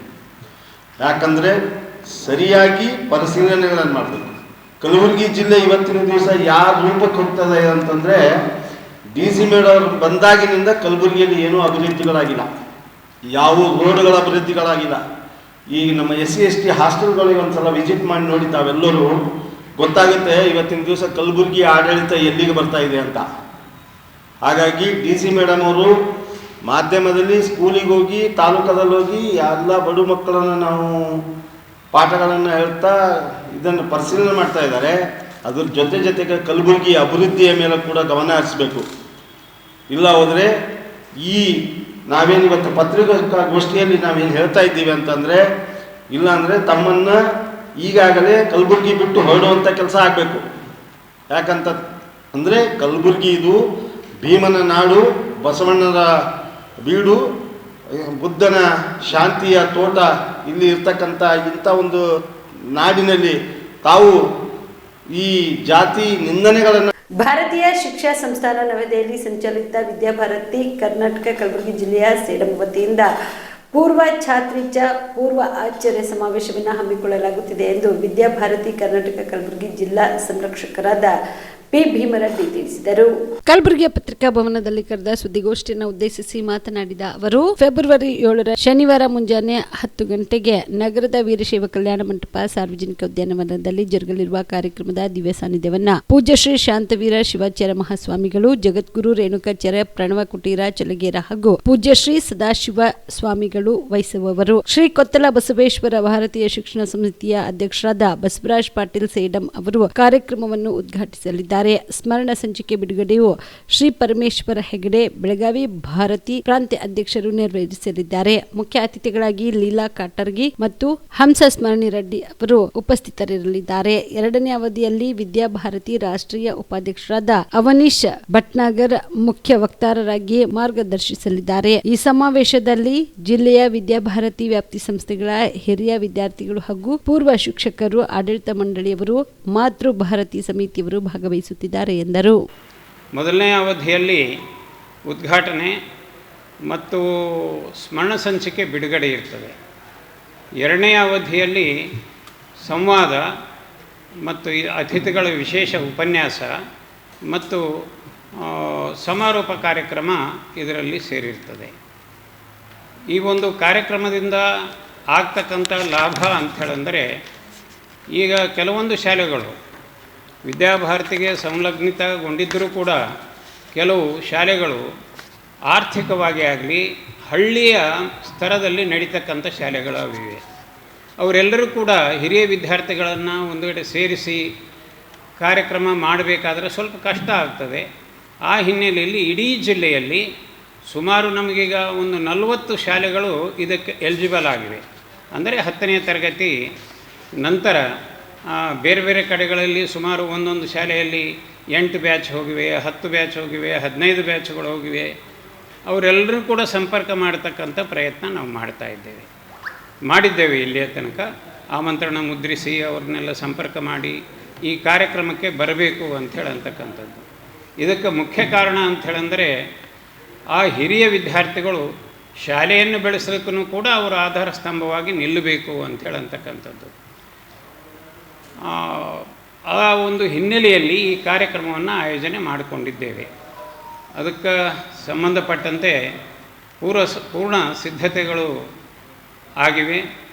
ಯಾಕಂದರೆ ಸರಿಯಾಗಿ ಪರಿಶೀಲನೆಗಳನ್ನು ಮಾಡಬೇಕು. ಕಲಬುರಗಿ ಜಿಲ್ಲೆ ಇವತ್ತಿನ ದಿವಸ ಯಾವ ರೂಪಕ್ಕೆ ಹೋಗ್ತದೆ ಅಂತಂದರೆ DC ಮೇಡಮ್ ಬಂದಾಗಿನಿಂದ ಕಲಬುರಗಿಯಲ್ಲಿ ಏನೂ ಅಭಿವೃದ್ಧಿಗಳಾಗಿಲ್ಲ, ಯಾವ ರೋಡ್ಗಳ ಅಭಿವೃದ್ಧಿಗಳಾಗಿಲ್ಲ. ಈಗ ನಮ್ಮ SC/ST ಹಾಸ್ಟೆಲ್ಗಳಿಗೆ ಒಂದ್ಸಲ ವಿಸಿಟ್ ಮಾಡಿ ನೋಡಿ ತಾವೆಲ್ಲರೂ, ಗೊತ್ತಾಗುತ್ತೆ ಇವತ್ತಿನ ದಿವಸ ಕಲಬುರಗಿ ಆಡಳಿತ ಎಲ್ಲಿಗೆ ಬರ್ತಾ ಇದೆ ಅಂತ. ಹಾಗಾಗಿ DC ಮೇಡಮ್ ಅವರು ಮಾಧ್ಯಮದಲ್ಲಿ ಸ್ಕೂಲಿಗೆ ಹೋಗಿ, ತಾಲೂಕದಲ್ಲಿ ಹೋಗಿ ಎಲ್ಲ ಬಡು ಮಕ್ಕಳನ್ನು ನಾವು ಪಾಠಗಳನ್ನು ಹೇಳ್ತಾ ಇದನ್ನು ಪರಿಶೀಲನೆ ಮಾಡ್ತಾ ಇದ್ದಾರೆ. ಅದ್ರ ಜೊತೆಗೆ ಕಲಬುರಗಿ ಅಭಿವೃದ್ಧಿಯ ಮೇಲೆ ಕೂಡ ಗಮನ ಹರಿಸಬೇಕು. ಇಲ್ಲ ಹೋದರೆ ಈ ನಾವೇನು ಇವತ್ತು ಪತ್ರಿಕಾಗೋಷ್ಠಿಯಲ್ಲಿ ನಾವೇನು ಹೇಳ್ತಾ ಇದ್ದೀವಿ ಅಂತಂದರೆ, ಇಲ್ಲಾಂದರೆ ತಮ್ಮನ್ನು ಈಗಾಗಲೇ ಕಲಬುರಗಿ ಬಿಟ್ಟು ಹೊರಡುವಂಥ ಕೆಲಸ ಆಗಬೇಕು. ಯಾಕಂತ ಅಂದರೆ ಕಲಬುರಗಿ ಇದು ಭೀಮನ ನಾಡು, ಬಸವಣ್ಣನ ಬೀಡು, ಬುದ್ಧನ ಶಾಂತಿಯ ತೋಟ ಇಲ್ಲಿ ಇರ್ತಕ್ಕಂಥ ಇಂಥ ಒಂದು ನಾಡಿನಲ್ಲಿ ತಾವು ಈ ಜಾತಿ ನಿಂದನೆಗಳನ್ನು. ಭಾರತೀಯ ಶಿಕ್ಷಾ ಸಂಸ್ಥಾನ ನವದೆಹಲಿ ಸಂಚಾಲಿತ ವಿದ್ಯಾಭಾರತಿ ಕರ್ನಾಟಕ ಕಲಬುರಗಿ ಜಿಲ್ಲೆಯ ಸೇಡಂ ವತಿಯಿಂದ ಪೂರ್ವ ಛಾತ್ರಿಚ ಪೂರ್ವ ಆಚಾರ್ಯ ಸಮಾವೇಶವನ್ನು ಹಮ್ಮಿಕೊಳ್ಳಲಾಗುತ್ತಿದೆ ಎಂದು ವಿದ್ಯಾಭಾರತಿ ಕರ್ನಾಟಕ ಕಲಬುರಗಿ ಜಿಲ್ಲಾ ಸಂರಕ್ಷಕರಾದ ಪಿ ಭೀಮರೆಡ್ಡಿ ತಿಳಿಸಿದರು. ಕಲಬುರಗಿಯ ಪತ್ರಿಕಾ ಭವನದಲ್ಲಿ ಕರೆದ ಸುದ್ದಿಗೋಷ್ಠಿಯನ್ನು ಉದ್ದೇಶಿಸಿ ಮಾತನಾಡಿದ ಅವರು, ಫೆಬ್ರವರಿ 7 ಶನಿವಾರ ಮುಂಜಾನೆ 10 ಗಂಟೆಗೆ ನಗರದ ವೀರಶೈವ ಕಲ್ಯಾಣ ಮಂಟಪ ಸಾರ್ವಜನಿಕ ಉದ್ಯಾನವನದಲ್ಲಿ ಜರುಗಲಿರುವ ಕಾರ್ಯಕ್ರಮದ ದಿವ್ಯ ಸಾನ್ನಿಧ್ಯವನ್ನ ಪೂಜ್ಯ ಶ್ರೀ ಶಾಂತವೀರ ಶಿವಾಚಾರ್ಯ ಮಹಾಸ್ವಾಮಿಗಳು, ಜಗದ್ಗುರು ರೇಣುಕಾಚಾರ್ಯ ಪ್ರಣವ ಕುಟೀರ ಚಲಗೇರ ಹಾಗೂ ಪೂಜ್ಯ ಶ್ರೀ ಸದಾಶಿವ ಸ್ವಾಮಿಗಳು ವಹಿಸುವವರು. ಶ್ರೀ ಕೊತ್ತಲ ಬಸವೇಶ್ವರ ಭಾರತೀಯ ಶಿಕ್ಷಣ ಸಮಿತಿಯ ಅಧ್ಯಕ್ಷರಾದ ಬಸವರಾಜ್ ಪಾಟೀಲ್ ಸೇಡಂ ಅವರು ಕಾರ್ಯಕ್ರಮವನ್ನು ಉದ್ಘಾಟಿಸಲಿದ್ದಾರೆ. ಸ್ಮರಣ ಸಂಚಿಕೆ ಬಿಡುಗಡೆಯು ಶ್ರೀ ಪರಮೇಶ್ವರ ಹೆಗಡೆ ಬೆಳಗಾವಿ ಭಾರತಿ ಕ್ರಾಂತಿ ಅಧ್ಯಕ್ಷರು ನೆರವೇರಿಸಲಿದ್ದಾರೆ. ಮುಖ್ಯ ಅತಿಥಿಗಳಾಗಿ ಲೀಲಾ ಕಾಟರ್ಗಿ ಮತ್ತು ಹಂಸ ಸ್ಮರಣಿ ರೆಡ್ಡಿ ಅವರು ಉಪಸ್ಥಿತರಿರಲಿದ್ದಾರೆ. ಎರಡನೇ ಅವಧಿಯಲ್ಲಿ ವಿದ್ಯಾಭಾರತಿ ರಾಷ್ಟ್ರೀಯ ಉಪಾಧ್ಯಕ್ಷರಾದ ಅವನೀಶ್ ಭಟ್ನಾಗರ್ ಮುಖ್ಯ ವಕ್ತಾರರಾಗಿ ಮಾರ್ಗದರ್ಶಿಸಲಿದ್ದಾರೆ. ಈ ಸಮಾವೇಶದಲ್ಲಿ ಜಿಲ್ಲೆಯ ವಿದ್ಯಾಭಾರತಿ ವ್ಯಾಪ್ತಿ ಸಂಸ್ಥೆಗಳ ಹಿರಿಯ ವಿದ್ಯಾರ್ಥಿಗಳು ಹಾಗೂ ಪೂರ್ವ ಶಿಕ್ಷಕರು, ಆಡಳಿತ ಮಂಡಳಿಯವರು, ಮಾತೃ ಭಾರತಿ ಸಮಿತಿಯವರು ಭಾಗವಹಿಸುತ್ತಿದ್ದಾರೆ ಎಂದರು. ಮೊದಲನೇ ಅವಧಿಯಲ್ಲಿ ಉದ್ಘಾಟನೆ ಮತ್ತು ಸ್ಮರಣ ಸಂಚಿಕೆ ಬಿಡುಗಡೆ ಇರ್ತದೆ. ಎರಡನೇ ಅವಧಿಯಲ್ಲಿ ಸಂವಾದ ಮತ್ತು ಅತಿಥಿಗಳ ವಿಶೇಷ ಉಪನ್ಯಾಸ ಮತ್ತು ಸಮಾರೋಪ ಕಾರ್ಯಕ್ರಮ ಇದರಲ್ಲಿ ಸೇರಿರ್ತದೆ. ಈ ಒಂದು ಕಾರ್ಯಕ್ರಮದಿಂದ ಆಗ್ತಕ್ಕಂಥ ಲಾಭ ಅಂಥೇಳಂದರೆ, ಈಗ ಕೆಲವೊಂದು ಶಾಲೆಗಳು ವಿದ್ಯಾಭಾರತಿಗೆ ಸಂಲಗ್ನಿತಗೊಂಡಿದ್ದರೂ ಕೂಡ ಕೆಲವು ಶಾಲೆಗಳು ಆರ್ಥಿಕವಾಗಿ ಆಗಲಿ ಹಳ್ಳಿಯ ಸ್ತರದಲ್ಲಿ ನಡೀತಕ್ಕಂಥ ಶಾಲೆಗಳಿವೆ. ಅವರೆಲ್ಲರೂ ಕೂಡ ಹಿರಿಯ ವಿದ್ಯಾರ್ಥಿಗಳನ್ನು ಒಂದು ಕಡೆ ಸೇರಿಸಿ ಕಾರ್ಯಕ್ರಮ ಮಾಡಬೇಕಾದ್ರೆ ಸ್ವಲ್ಪ ಕಷ್ಟ ಆಗ್ತದೆ. ಆ ಹಿನ್ನೆಲೆಯಲ್ಲಿ ಇಡೀ ಜಿಲ್ಲೆಯಲ್ಲಿ ಸುಮಾರು ನಮಗೀಗ ಒಂದು 40 ಶಾಲೆಗಳು ಇದಕ್ಕೆ ಎಲಿಜಿಬಲ್ ಆಗಿವೆ. ಅಂದರೆ 10ನೇ ತರಗತಿ ನಂತರ ಬೇರೆ ಬೇರೆ ಕಡೆಗಳಲ್ಲಿ ಸುಮಾರು ಒಂದೊಂದು ಶಾಲೆಯಲ್ಲಿ 8 ಬ್ಯಾಚ್ ಹೋಗಿವೆ, 10 ಬ್ಯಾಚ್ ಹೋಗಿವೆ, 15 ಬ್ಯಾಚ್ಗಳು ಹೋಗಿವೆ. ಅವರೆಲ್ಲರೂ ಕೂಡ ಸಂಪರ್ಕ ಮಾಡತಕ್ಕಂಥ ಪ್ರಯತ್ನ ನಾವು ಮಾಡಿದ್ದೇವೆ. ಇಲ್ಲಿಯ ತನಕ ಆಮಂತ್ರಣ ಮುದ್ರಿಸಿ ಅವ್ರನ್ನೆಲ್ಲ ಸಂಪರ್ಕ ಮಾಡಿ ಈ ಕಾರ್ಯಕ್ರಮಕ್ಕೆ ಬರಬೇಕು ಅಂತಕ್ಕಂಥದ್ದು. ಇದಕ್ಕೆ ಮುಖ್ಯ ಕಾರಣ ಅಂಥೇಳಂದರೆ, ಆ ಹಿರಿಯ ವಿದ್ಯಾರ್ಥಿಗಳು ಶಾಲೆಯನ್ನು ಬೆಳೆಸಲಿಕ್ಕೂ ಕೂಡ ಅವರು ಆಧಾರ ಸ್ತಂಭವಾಗಿ ನಿಲ್ಲಬೇಕು ಅಂತಕ್ಕಂಥದ್ದು. ಆ ಒಂದು ಹಿನ್ನೆಲೆಯಲ್ಲಿ ಈ ಕಾರ್ಯಕ್ರಮವನ್ನು ಆಯೋಜನೆ ಮಾಡಿಕೊಂಡಿದ್ದೇವೆ. ಅದಕ್ಕೆ ಸಂಬಂಧಪಟ್ಟಂತೆ ಪೂರ್ಣ ಸಿದ್ಧತೆಗಳು ಆಗಿವೆ.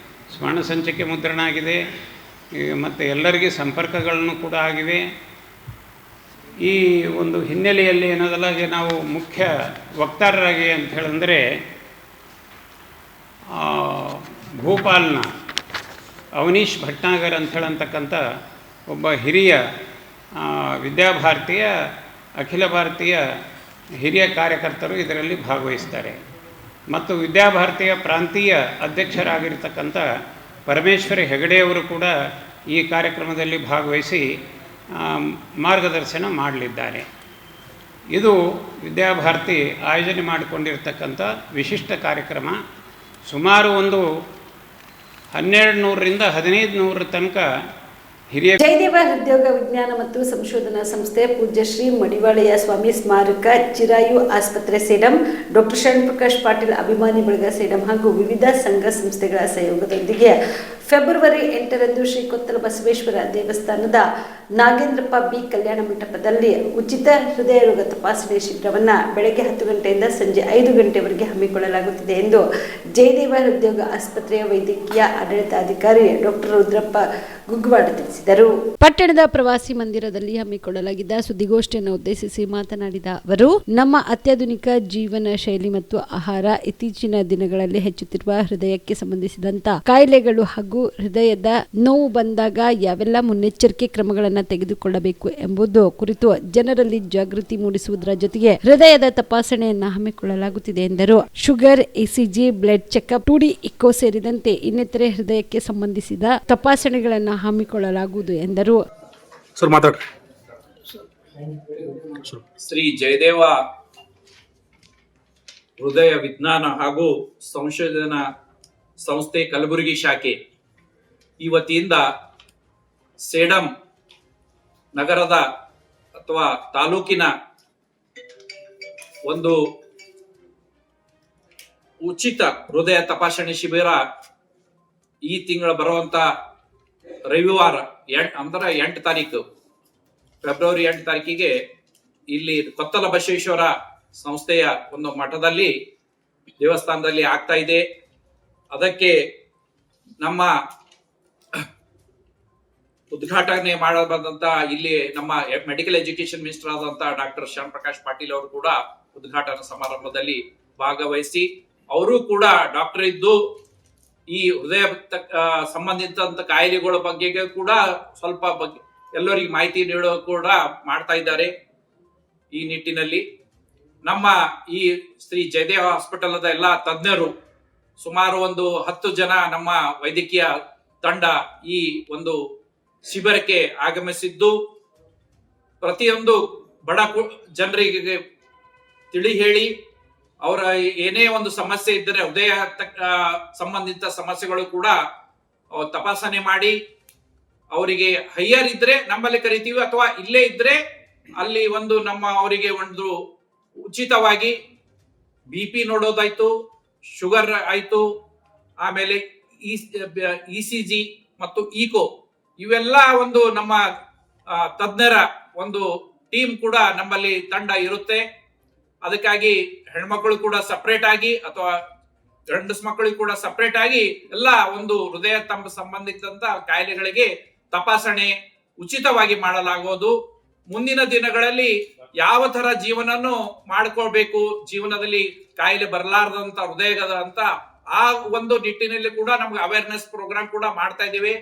ಸ್ಮರಣ ಸಂಚಿಕೆ ಮುದ್ರಣ ಆಗಿದೆ ಮತ್ತು ಎಲ್ಲರಿಗೆ ಸಂಪರ್ಕಗಳನ್ನು ಕೂಡ ಆಗಿವೆ. ಈ ಒಂದು ಹಿನ್ನೆಲೆಯಲ್ಲಿ ಏನದಲ್ಲ, ನಾವು ಮುಖ್ಯ ವಕ್ತಾರರಾಗಿ ಅಂಥೇಳಂದರೆ ಭೋಪಾಲ್ನ ಅವನೀಶ್ ಭಟ್ನಾಗರ್ ಅಂಥೇಳಂತಕ್ಕಂಥ ಒಬ್ಬ ಹಿರಿಯ ವಿದ್ಯಾಭಾರತೀಯ ಅಖಿಲ ಭಾರತೀಯ ಹಿರಿಯ ಕಾರ್ಯಕರ್ತರು ಇದರಲ್ಲಿ ಭಾಗವಹಿಸ್ತಾರೆ. ಮತ್ತು ವಿದ್ಯಾಭಾರತೀಯ ಪ್ರಾಂತೀಯ ಅಧ್ಯಕ್ಷರಾಗಿರ್ತಕ್ಕಂಥ ಪರಮೇಶ್ವರ ಹೆಗಡೆಯವರು ಕೂಡ ಈ ಕಾರ್ಯಕ್ರಮದಲ್ಲಿ ಭಾಗವಹಿಸಿ ಮಾರ್ಗದರ್ಶನ ಮಾಡಲಿದ್ದಾರೆ. ಇದು ವಿದ್ಯಾಭಾರತಿ ಆಯೋಜನೆ ಮಾಡಿಕೊಂಡಿರ್ತಕ್ಕಂಥ ವಿಶಿಷ್ಟ ಕಾರ್ಯಕ್ರಮ. ಸುಮಾರು ಒಂದು 1200ರಿಂದ 1500 ತನಕ ಹಿರಿಯ ಜಯದೇವ ಹೃದ್ರೋಗ ವಿಜ್ಞಾನ ಮತ್ತು ಸಂಶೋಧನಾ ಸಂಸ್ಥೆ, ಪೂಜ್ಯ ಶ್ರೀ ಮಡಿವಾಳೆಯ ಸ್ವಾಮಿ ಸ್ಮಾರಕ, ಚಿರಾಯು ಆಸ್ಪತ್ರೆ ಸೇಡಂ, ಡಾಕ್ಟರ್ ಶರಣ್ ಪ್ರಕಾಶ್ ಪಾಟೀಲ್ ಅಭಿಮಾನಿ ಬಳಗ ಸೇಡಂ ಹಾಗೂ ವಿವಿಧ ಸಂಘ ಸಂಸ್ಥೆಗಳ ಸಹಯೋಗದೊಂದಿಗೆ ಫೆಬ್ರವರಿ 8ರಂದು ಶ್ರೀ ಕೊತ್ತಲ ಬಸವೇಶ್ವರ ದೇವಸ್ಥಾನದ ನಾಗೇಂದ್ರಪ್ಪ ಬಿ ಕಲ್ಯಾಣ ಮಂಟಪದಲ್ಲಿ ಉಚಿತ ಹೃದಯ ರೋಗ ತಪಾಸಣೆ ಶಿಬಿರವನ್ನು ಬೆಳಗ್ಗೆ 10 ಗಂಟೆಯಿಂದ ಸಂಜೆ 5 ಗಂಟೆವರೆಗೆ ಹಮ್ಮಿಕೊಳ್ಳಲಾಗುತ್ತಿದೆ ಎಂದು ಜಯದೇವ ಹೃದಯೋಗ ಆಸ್ಪತ್ರೆಯ ವೈದ್ಯಕೀಯ ಆಡಳಿತಾಧಿಕಾರಿ ಡಾಕ್ಟರ್ ರುದ್ರಪ್ಪ ಗುಗ್ವಾಡ ತಿಳಿಸಿದರು. ಪಟ್ಟಣದ ಪ್ರವಾಸಿ ಮಂದಿರದಲ್ಲಿ ಹಮ್ಮಿಕೊಳ್ಳಲಾಗಿದ್ದ ಸುದ್ದಿಗೋಷ್ಠಿಯನ್ನು ಉದ್ದೇಶಿಸಿ ಮಾತನಾಡಿದ ಅವರು, ನಮ್ಮ ಅತ್ಯಾಧುನಿಕ ಜೀವನ ಶೈಲಿ ಮತ್ತು ಆಹಾರ ಇತ್ತೀಚಿನ ದಿನಗಳಲ್ಲಿ ಹೆಚ್ಚುತ್ತಿರುವ ಹೃದಯಕ್ಕೆ ಸಂಬಂಧಿಸಿದಂತ ಕಾಯಿಲೆಗಳು ಹಾಗೂ ಹೃದಯದ ನೋವು ಬಂದಾಗ ಯಾವೆಲ್ಲ ಮುನ್ನೆಚ್ಚರಿಕೆ ಕ್ರಮಗಳನ್ನು ತೆಗೆದುಕೊಳ್ಳಬೇಕು ಎಂಬುದು ಕುರಿತು ಜನರಲ್ಲಿ ಜಾಗೃತಿ ಮೂಡಿಸುವುದರ ಜೊತೆಗೆ ಹೃದಯದ ತಪಾಸಣೆಯನ್ನ ಹಮ್ಮಿಕೊಳ್ಳಲಾಗುತ್ತಿದೆ ಎಂದರು. Sugar, ECG, blood checkup, 2D echo ಸೇರಿದಂತೆ ಇನ್ನಿತರೆ ಹೃದಯಕ್ಕೆ ಸಂಬಂಧಿಸಿದ ತಪಾಸಣೆಗಳನ್ನು ಹಮ್ಮಿಕೊಳ್ಳಲಾಗುವುದು ಎಂದರು. ಶ್ರೀ ಜಯದೇವ ಹೃದಯ ವಿಜ್ಞಾನ ಹಾಗೂ ಸಂಶೋಧನಾ ಸಂಸ್ಥೆ ಕಲಬುರಗಿ ಶಾಖೆ ಈ ವತಿಯಿಂದ ಸೇಡಂ ನಗರದ ಅಥವಾ ತಾಲೂಕಿನ ಒಂದು ಉಚಿತ ಹೃದಯ ತಪಾಸಣೆ ಶಿಬಿರ ಈ ತಿಂಗಳ ಬರುವಂತ ರವಿವಾರ ಅಂದ್ರೆ 8 ತಾರೀಕು ಫೆಬ್ರವರಿ 8 ತಾರೀಕಿಗೆ ಇಲ್ಲಿ ಕೊತ್ತಲ ಬಸವೇಶ್ವರ ಸಂಸ್ಥೆಯ ಒಂದು ಮಠದಲ್ಲಿ ದೇವಸ್ಥಾನದಲ್ಲಿ ಆಗ್ತಾ ಇದೆ. ಅದಕ್ಕೆ ನಮ್ಮ ಉದ್ಘಾಟನೆ ಮಾಡಬಂದಂತ ಇಲ್ಲಿ ನಮ್ಮ ಮೆಡಿಕಲ್ ಎಜುಕೇಶನ್ ಮಿನಿಸ್ಟರ್ ಆದಂತ ಡಾಕ್ಟರ್ ಶ್ಯಾಮ್ ಪ್ರಕಾಶ್ ಪಾಟೀಲ್ ಅವರು ಕೂಡ ಉದ್ಘಾಟನಾ ಸಮಾರಂಭದಲ್ಲಿ ಭಾಗವಹಿಸಿ ಅವರು ಕೂಡ ಡಾಕ್ಟರ್ ಇದ್ದು ಈ ಹೃದಯ ಸಂಬಂಧಿತ ಕಾಯಿಲೆಗಳ ಬಗ್ಗೆ ಕೂಡ ಸ್ವಲ್ಪ ಎಲ್ಲರಿಗೆ ಮಾಹಿತಿ ನೀಡೋ ಕೂಡ ಮಾಡ್ತಾ ಇದ್ದಾರೆ. ಈ ನಿಟ್ಟಿನಲ್ಲಿ ನಮ್ಮ ಈ ಶ್ರೀ ಜಯದೇವ ಹಾಸ್ಪಿಟಲ್ದ ಎಲ್ಲ ತಜ್ಞರು ಸುಮಾರು ಒಂದು 10 ಜನ ನಮ್ಮ ವೈದ್ಯಕೀಯ ತಂಡ ಈ ಒಂದು ಶಿಬಿರಕ್ಕೆ ಆಗಮಿಸಿದ್ದು ಪ್ರತಿಯೊಂದು ಬಡ ಜನರಿಗೆ ತಿಳಿ ಹೇಳಿ ಅವರ ಏನೇ ಒಂದು ಸಮಸ್ಯೆ ಇದ್ದರೆ ಹೃದಯ ಸಂಬಂಧಿತ ಸಮಸ್ಯೆಗಳು ಕೂಡ ತಪಾಸಣೆ ಮಾಡಿ ಅವರಿಗೆ ಹೈಯರ್ ಇದ್ರೆ ನಮ್ಮಲ್ಲಿ ಕರಿತೀವಿ ಅಥವಾ ಇಲ್ಲೇ ಇದ್ರೆ ಅಲ್ಲಿ ಒಂದು ನಮ್ಮ ಅವರಿಗೆ ಒಂದು ಉಚಿತವಾಗಿ BP ನೋಡೋದಾಯ್ತು, ಶುಗರ್ ಆಯ್ತು, ಆಮೇಲೆ ECG ಮತ್ತು ಈಕೋ ಇವೆಲ್ಲ ಒಂದು ನಮ್ಮ ತಜ್ಞರ ಒಂದು ಟೀಮ್ ಕೂಡ ನಮ್ಮಲ್ಲಿ ತಂಡ ಇರುತ್ತೆ. ಅದಕ್ಕಾಗಿ ಹೆಣ್ಮಕ್ಳು ಕೂಡ ಸಪರೇಟ್ ಆಗಿ ಅಥವಾ ಗಂಡಸ ಮಕ್ಕಳಿಗೆ ಕೂಡ ಸಪರೇಟ್ ಆಗಿ ಎಲ್ಲ ಒಂದು ಹೃದಯ ಸಂಬಂಧಿಸಿದಂತ ಕಾಯಿಲೆಗಳಿಗೆ ತಪಾಸಣೆ ಉಚಿತವಾಗಿ ಮಾಡಲಾಗುವುದು. ಮುಂದಿನ ದಿನಗಳಲ್ಲಿ ಯಾವ ತರ ಜೀವನನ್ನು ಮಾಡ್ಕೊಳ್ಬೇಕು, ಜೀವನದಲ್ಲಿ ಕಾಯಿಲೆ ಬರಲಾರದಂತ ಹೃದಯದ ಅಂತ ಆ ಒಂದು ನಿಟ್ಟಿನಲ್ಲಿ ಕೂಡ ನಮ್ಗೆ ಅವೇರ್ನೆಸ್ ಪ್ರೋಗ್ರಾಮ್ ಕೂಡ ಮಾಡ್ತಾ ಇದೀವಿ.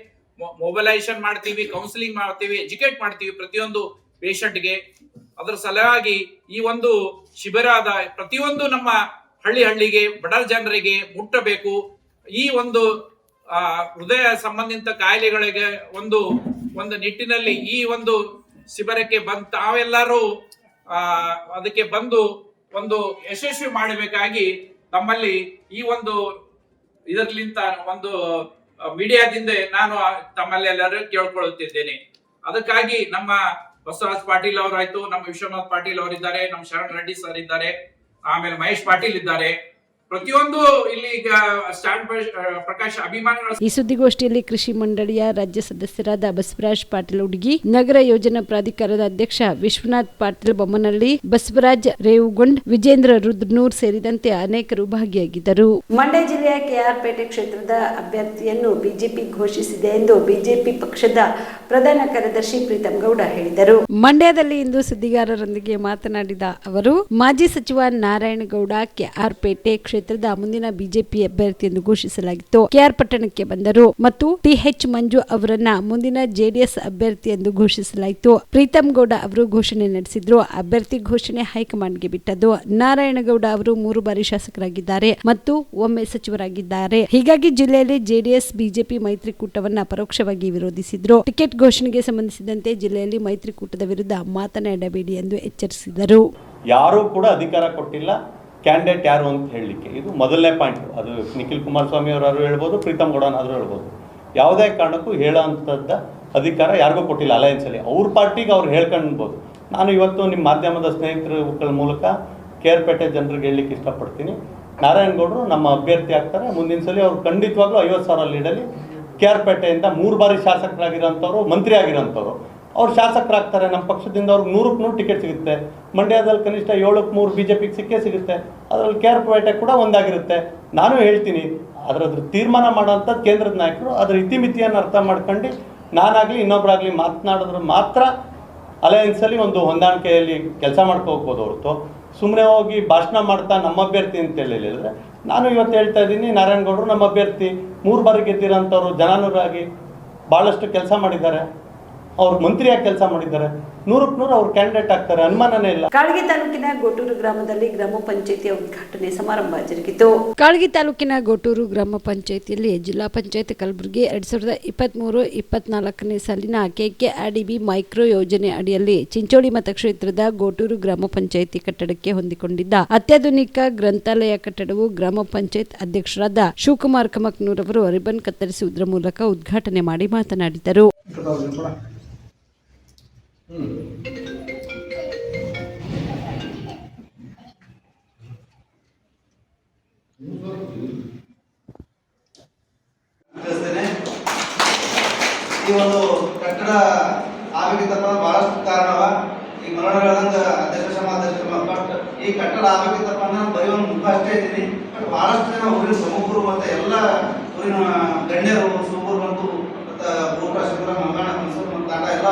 ಮೊಬಲೈಸೇಷನ್ ಮಾಡ್ತೀವಿ, ಕೌನ್ಸಿಲಿಂಗ್ ಮಾಡ್ತೀವಿ, ಎಜುಕೇಟ್ ಮಾಡ್ತೀವಿ ಪ್ರತಿಯೊಂದು ಪೇಷಂಟ್ಗೆ. ಅದರ ಸಲುವಾಗಿ ಈ ಒಂದು ಶಿಬಿರದ ಪ್ರತಿಯೊಂದು ನಮ್ಮ ಹಳ್ಳಿಗೆ ಬಡ ಜನರಿಗೆ ಮುಟ್ಟಬೇಕು. ಈ ಒಂದು ಹೃದಯ ಸಂಬಂಧಿತ ಕಾಯಿಲೆಗಳಿಗೆ ಒಂದು ನಿಟ್ಟಿನಲ್ಲಿ ಈ ಒಂದು ಶಿಬಿರಕ್ಕೆ ಬಂದು ತಾವೆಲ್ಲರೂ ಅದಕ್ಕೆ ಬಂದು ಒಂದು ಯಶಸ್ವಿ ಮಾಡಬೇಕಾಗಿ ತಮ್ಮಲ್ಲಿ ಈ ಒಂದು ಇದರ್ಲಿಂತ ಒಂದು ಮೀಡಿಯಾದಿಂದ ನಾನು ತಮ್ಮಲ್ಲಿ ಎಲ್ಲರೂ ಕೇಳ್ಕೊಳ್ಳುತ್ತಿದ್ದೇನೆ. ಅದಕ್ಕಾಗಿ ನಮ್ಮ ಬಸವರಾಜ್ ಪಾಟೀಲ್ ಅವರಾಯ್ತು, ನಮ್ಮ ವಿಶ್ವನಾಥ್ ಪಾಟೀಲ್ ಅವರಿದ್ದಾರೆ, ನಮ್ಮ ಶರಣ್ ರೆಡ್ಡಿ ಸರ್ ಇದ್ದಾರೆ, ಆಮೇಲೆ ಮಹೇಶ್ ಪಾಟೀಲ್ ಇದ್ದಾರೆ. ಪ್ರತಿಯೊಂದು ಇಲ್ಲಿ ಪ್ರಕಾಶ್ ಅಭಿಮಾನಿಗಳು. ಈ ಸುದ್ದಿಗೋಷ್ಠಿಯಲ್ಲಿ ಕೃಷಿ ಮಂಡಳಿಯ ರಾಜ್ಯ ಸದಸ್ಯರಾದ ಬಸವರಾಜ್ ಪಾಟೀಲ್ ಉಡುಗಿ, ನಗರ ಯೋಜನಾ ಪ್ರಾಧಿಕಾರದ ಅಧ್ಯಕ್ಷ ವಿಶ್ವನಾಥ್ ಪಾಟೀಲ್ ಬೊಮ್ಮನಹಳ್ಳಿ, ಬಸವರಾಜ್ ರೇವುಗೊಂಡ್, ವಿಜೇಂದ್ರ ರುದ್ರನೂರ್ ಸೇರಿದಂತೆ ಅನೇಕರು ಭಾಗಿಯಾಗಿದ್ದರು. ಮಂಡ್ಯ ಜಿಲ್ಲೆಯ ಕೆಆರ್ಪೇಟೆ ಕ್ಷೇತ್ರದ ಅಭ್ಯರ್ಥಿಯನ್ನು ಬಿಜೆಪಿ ಘೋಷಿಸಿದೆ ಎಂದು ಬಿಜೆಪಿ ಪಕ್ಷದ ಪ್ರಧಾನ ಕಾರ್ಯದರ್ಶಿ ಪ್ರೀತಂ ಗೌಡ ಹೇಳಿದರು. ಮಂಡ್ಯದಲ್ಲಿ ಇಂದು ಸುದ್ದಿಗಾರರೊಂದಿಗೆ ಮಾತನಾಡಿದ ಅವರು, ಮಾಜಿ ಸಚಿವ ನಾರಾಯಣಗೌಡ ಕೆಆರ್ಪೇಟೆ ಕ್ಷೇತ್ರದ ಮುಂದಿನ ಬಿಜೆಪಿ ಅಭ್ಯರ್ಥಿ ಎಂದು ಘೋಷಿಸಲಾಗಿತ್ತು. ಕೆಆರ್ ಪಟ್ಟಣಕ್ಕೆ ಬಂದರು ಮತ್ತು TH ಮಂಜು ಅವರನ್ನ ಮುಂದಿನ ಜೆಡಿಎಸ್ ಅಭ್ಯರ್ಥಿ ಎಂದು ಘೋಷಿಸಲಾಯಿತು. ಪ್ರೀತಂ ಗೌಡ ಅವರು ಘೋಷಣೆ ನಡೆಸಿದ್ರು. ಅಭ್ಯರ್ಥಿ ಘೋಷಣೆ ಹೈಕಮಾಂಡ್ಗೆ ಬಿಟ್ಟದ್ದು. ನಾರಾಯಣಗೌಡ ಅವರು 3 ಬಾರಿ ಶಾಸಕರಾಗಿದ್ದಾರೆ ಮತ್ತು ಒಮ್ಮೆ ಸಚಿವರಾಗಿದ್ದಾರೆ. ಹೀಗಾಗಿ ಜಿಲ್ಲೆಯಲ್ಲಿ ಜೆಡಿಎಸ್ ಬಿಜೆಪಿ ಮೈತ್ರಿಕೂಟವನ್ನ ಪರೋಕ್ಷವಾಗಿ ವಿರೋಧಿಸಿದ್ರು. ಟಿಕೆಟ್ ಘೋಷಣೆಗೆ ಸಂಬಂಧಿಸಿದಂತೆ ಜಿಲ್ಲೆಯಲ್ಲಿ ಮೈತ್ರಿಕೂಟದ ವಿರುದ್ಧ ಮಾತನಾಡಬೇಡಿ ಎಂದು ಎಚ್ಚರಿಸಿದರು. ಯಾರೂ ಕೂಡ ಅಧಿಕಾರ ಕೊಟ್ಟಿಲ್ಲ ಕ್ಯಾಂಡಿಡೇಟ್ ಯಾರು ಅಂತ ಹೇಳಲಿಕ್ಕೆ. ಇದು ಮೊದಲನೇ ಪಾಯಿಂಟ್. ಅದು ನಿಖಿಲ್ ಕುಮಾರಸ್ವಾಮಿ ಅವರಾದ್ರೂ ಹೇಳ್ಬೋದು, ಪ್ರೀತಮ್ ಗೌಡನಾದ್ರೂ ಹೇಳ್ಬೋದು. ಯಾವುದೇ ಕಾರಣಕ್ಕೂ ಹೇಳೋ ಅಂಥದ್ದು ಅಧಿಕಾರ ಯಾರಿಗೂ ಕೊಟ್ಟಿಲ್ಲ ಅಲಯನ್ಸಲ್ಲಿ. ಅವ್ರ ಪಾರ್ಟಿಗೆ ಅವ್ರು ಹೇಳ್ಕೊಳ್ಬೋದು. ನಾನು ಇವತ್ತು ನಿಮ್ಮ ಮಾಧ್ಯಮದ ಸ್ನೇಹಿತರ ಮೂಲಕ ಕೇರ್ಪೇಟೆ ಜನರಿಗೆ ಹೇಳಲಿಕ್ಕೆ ಇಷ್ಟಪಡ್ತೀನಿ, ನಾರಾಯಣಗೌಡರು ನಮ್ಮ ಅಭ್ಯರ್ಥಿ ಆಗ್ತಾರೆ. ಮುಂದಿನ ಸಲ ಅವ್ರು ಖಂಡಿತವಾಗ್ಲೂ 50,000 ಲೀಡಲ್ಲಿ KR ಪೇಟೆಯಿಂದ 3 ಬಾರಿ ಶಾಸಕರಾಗಿರೋಂಥವ್ರು, ಮಂತ್ರಿ ಆಗಿರೋಂಥವ್ರು, ಅವ್ರು ಶಾಸಕರಾಗ್ತಾರೆ. ನಮ್ಮ ಪಕ್ಷದಿಂದ ಅವ್ರಿಗೆ 100ಕ್ಕೆ 100 ಟಿಕೆಟ್ ಸಿಗುತ್ತೆ. ಮಂಡ್ಯದಲ್ಲಿ ಕನಿಷ್ಠ 7ಕ್ಕೆ 3 BJPಗೆ ಸಿಕ್ಕೇ ಸಿಗುತ್ತೆ. ಅದರಲ್ಲಿ KR ಪೇಟೆ ಕೂಡ ಒಂದಾಗಿರುತ್ತೆ. ನಾನು ಹೇಳ್ತೀನಿ, ಅದರದ್ರ ತೀರ್ಮಾನ ಮಾಡೋಂಥದ್ದು ಕೇಂದ್ರದ ನಾಯಕರು. ಅದರ ಇತಿಮಿತಿಯನ್ನು ಅರ್ಥ ಮಾಡ್ಕೊಂಡು ನಾನಾಗಲಿ ಇನ್ನೊಬ್ಬರಾಗಲಿ ಮಾತನಾಡಿದ್ರೆ ಮಾತ್ರ ಅಲಯನ್ಸಲ್ಲಿ ಒಂದು ಹೊಂದಾಣಿಕೆಯಲ್ಲಿ ಕೆಲಸ ಹೋಗ್ಬೋದು ಹೊರತು ಸುಮ್ಮನೆ ಹೋಗಿ ಭಾಷಣ ಮಾಡ್ತಾ ನಮ್ಮ ಅಭ್ಯರ್ಥಿ ಅಂತ ಹೇಳಿದ್ರೆ, ನಾನು ಇವತ್ತು ಹೇಳ್ತಾ ಇದ್ದೀನಿ, ನಾರಾಯಣಗೌಡರು ನಮ್ಮ ಅಭ್ಯರ್ಥಿ, 3 ಬಾರಿ ಗೆದ್ದಿರೋಂಥವ್ರು, ಜನಾನುರಾಗಿ ಭಾಳಷ್ಟು ಕೆಲಸ ಮಾಡಿದ್ದಾರೆ, ಅವ್ರು ಮಂತ್ರಿಯಾಗಿ ಕೆಲಸ ಮಾಡಿದ್ದಾರೆ. 100ಕ್ಕೆ 100 ಅವ್ರು ಕ್ಯಾಂಡಿಡೇಟ್ ಆಗ್ತಾರೆ, ಅನುಮಾನನೇ ಇಲ್ಲ. ಕಾಳಗಿ ತಾಲೂಕಿನ ಗೋಟೂರು ಗ್ರಾಮದಲ್ಲಿ ಗ್ರಾಮ ಪಂಚಾಯಿತಿಯ ಉದ್ಘಾಟನೆ ಸಮಾರಂಭ ಜರುಗಿತು. ಕಾಳಗಿ ತಾಲೂಕಿನ ಗೋಟೂರು ಗ್ರಾಮ ಪಂಚಾಯಿತಿಯಲ್ಲಿ ಜಿಲ್ಲಾ ಪಂಚಾಯತ್ ಕಲಬುರಗಿ 2023-24ನೇ ಸಾಲಿನ KKRDB ಮೈಕ್ರೋ ಯೋಜನೆ ಅಡಿಯಲ್ಲಿ ಚಿಂಚೋಳಿ ಮತಕ್ಷೇತ್ರದ ಗೋಟೂರು ಗ್ರಾಮ ಪಂಚಾಯಿತಿ ಕಟ್ಟಡಕ್ಕೆ ಹೊಂದಿಕೊಂಡಿದ್ದ ಅತ್ಯಾಧುನಿಕ ಗ್ರಂಥಾಲಯ ಕಟ್ಟಡವು ಗ್ರಾಮ ಪಂಚಾಯತ್ ಅಧ್ಯಕ್ಷರಾದ ಶಿವಕುಮಾರ್ ಕಮಕ್ನೂರ್ ಅವರು ರಿಬನ್ ಕತ್ತರಿಸುವುದರ ಮೂಲಕ ಉದ್ಘಾಟನೆ ಮಾಡಿ ಮಾತನಾಡಿದರು. ಈ ಒಂದು ಕಟ್ಟಡ ಆಗಬೇಕಿತ್ತಪ್ಪ ಬಹಳಷ್ಟು ಕಾರಣವ. ಈಗ ಮರಣ ಹೇಳ್ದಂಗ ಅಧ್ಯಕ್ಷ ಈ ಕಟ್ಟಡ ಆಗಬೇಕಿತ್ತಪ್ಪ ನಾನು ಬರೀ ಒಂದು ಮುಖ ಅಷ್ಟೇ ಇದ್ದೀನಿ. ಬಟ್ ಬಹಳಷ್ಟು ಜನ ಊರಿನ ಪ್ರಮುಖರು ಮತ್ತೆ ಎಲ್ಲ ಊರಿನ ಗಣ್ಯರು, ಸೂಬೂರು ಬಂತು, ಮತ್ತು ಭೂಪ್ರಾಶಕರ ಮಂಗಣ ಮನ್ಸೂರು ಮತ್ತು ತಾಂಡ ಎಲ್ಲ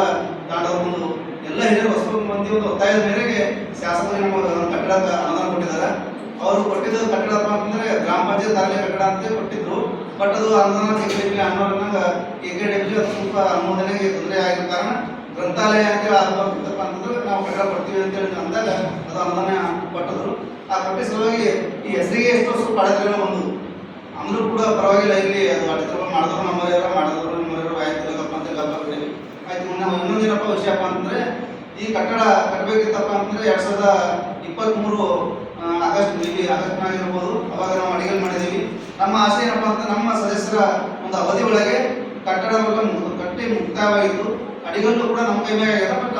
ತಾಂಡವ್ರ ಬಂದು ಎಲ್ಲ ಹಿರಿಯರು ಹೊಸ ಮಂದಿ ಒಂದು ಒತ್ತಾಯದ ಮೇರೆಗೆ ಶಾಸಕರು ನಮ್ಮ ಕಟ್ಟಡಕ್ಕೆ ಅನುದಾನ ಕೊಟ್ಟಿದ್ದಾರೆ. ಅವರು ಕೊಟ್ಟಿದ್ದ ಕಟ್ಟಡಪ್ಪ ಅಂತಂದ್ರೆ ಗ್ರಾಮ ಪಂಚಾಯತ್ ತಾಲೂಕು ಕಟ್ಟಡ ಅಂತ ಕೊಟ್ಟಿದ್ರು. ಬಟ್ ಅದು ಅನುದಾನ KKDB ಅನ್ನೋದ್ರಂಗ KKDB ಅದು ಸ್ವಲ್ಪ ಅನುಮೋದನೆಗೆ ತೊಂದರೆ ಆಗಿರೋ ಕಾರಣ ಗ್ರಂಥಾಲಯ ಅಂತೇಳಿ ಆಗಬೇಕಿತ್ತಪ್ಪ ಅಂತಂದ್ರೆ ನಾವು ಕಟ್ಟಡ ಕೊಡ್ತೀವಿ ಅಂತೇಳಿ ಅಂದಾಗ ಅದು ಅನುದಾನ ಕೊಟ್ಟಿದ್ರು. ಆ ಕೊಟ್ಟಿದ್ದ ಸಲುವಾಗಿ ಈ ಹೆಸರಿಗೆ ಎಷ್ಟೋ ಸ್ವಲ್ಪ ಅಡೆತಡೆಗಳು ಬಂದು ಅಂದ್ರೂ ಕೂಡ ಪರವಾಗಿಲ್ಲ, ಇಲ್ಲಿ ಅದು ಅಡೆತಡೆ ಮಾಡಿದ್ರು ನಮ್ಮವರ ಮಾಡಿದ್ರು ನಿಮ್ಮವರು ಆಯ್ತು ಅಂತ ಗಬ್ಬಾಗ್ತೀವಿ. ಆಯ್ತು. ಇನ್ನೊಂದೇನಪ್ಪ ವಿಷಯಪ್ಪ ಅಂತಂದ್ರೆ ಈ ಕಟ್ಟಡ ಕಟ್ಟಬೇಕಿತ್ತಪ್ಪ ಅಂತಂದ್ರೆ 2023 ಆಗಸ್ಟ್ನಾಗಿರ್ಬೋದು, ಅವಾಗ ನಾವು ಅಡಿಗೆ ಮಾಡಿದ್ದೀವಿ. ನಮ್ಮ ಆಸೆ ಏನಪ್ಪ ಅಂತ ನಮ್ಮ ಸದಸ್ಯರ ಒಂದು ಅವಧಿ ಒಳಗೆ ಕಟ್ಟಡವೆಲ್ಲ ಕಟ್ಟಿ ಮುಕ್ತಾಯವಾಗಿತ್ತು. ಅಡಿಗಲ್ಲು ಕೂಡ ನಮ್ಮ ಕೈ ಮೇಲೆ ಆಗಿದೆ. ಬಟ್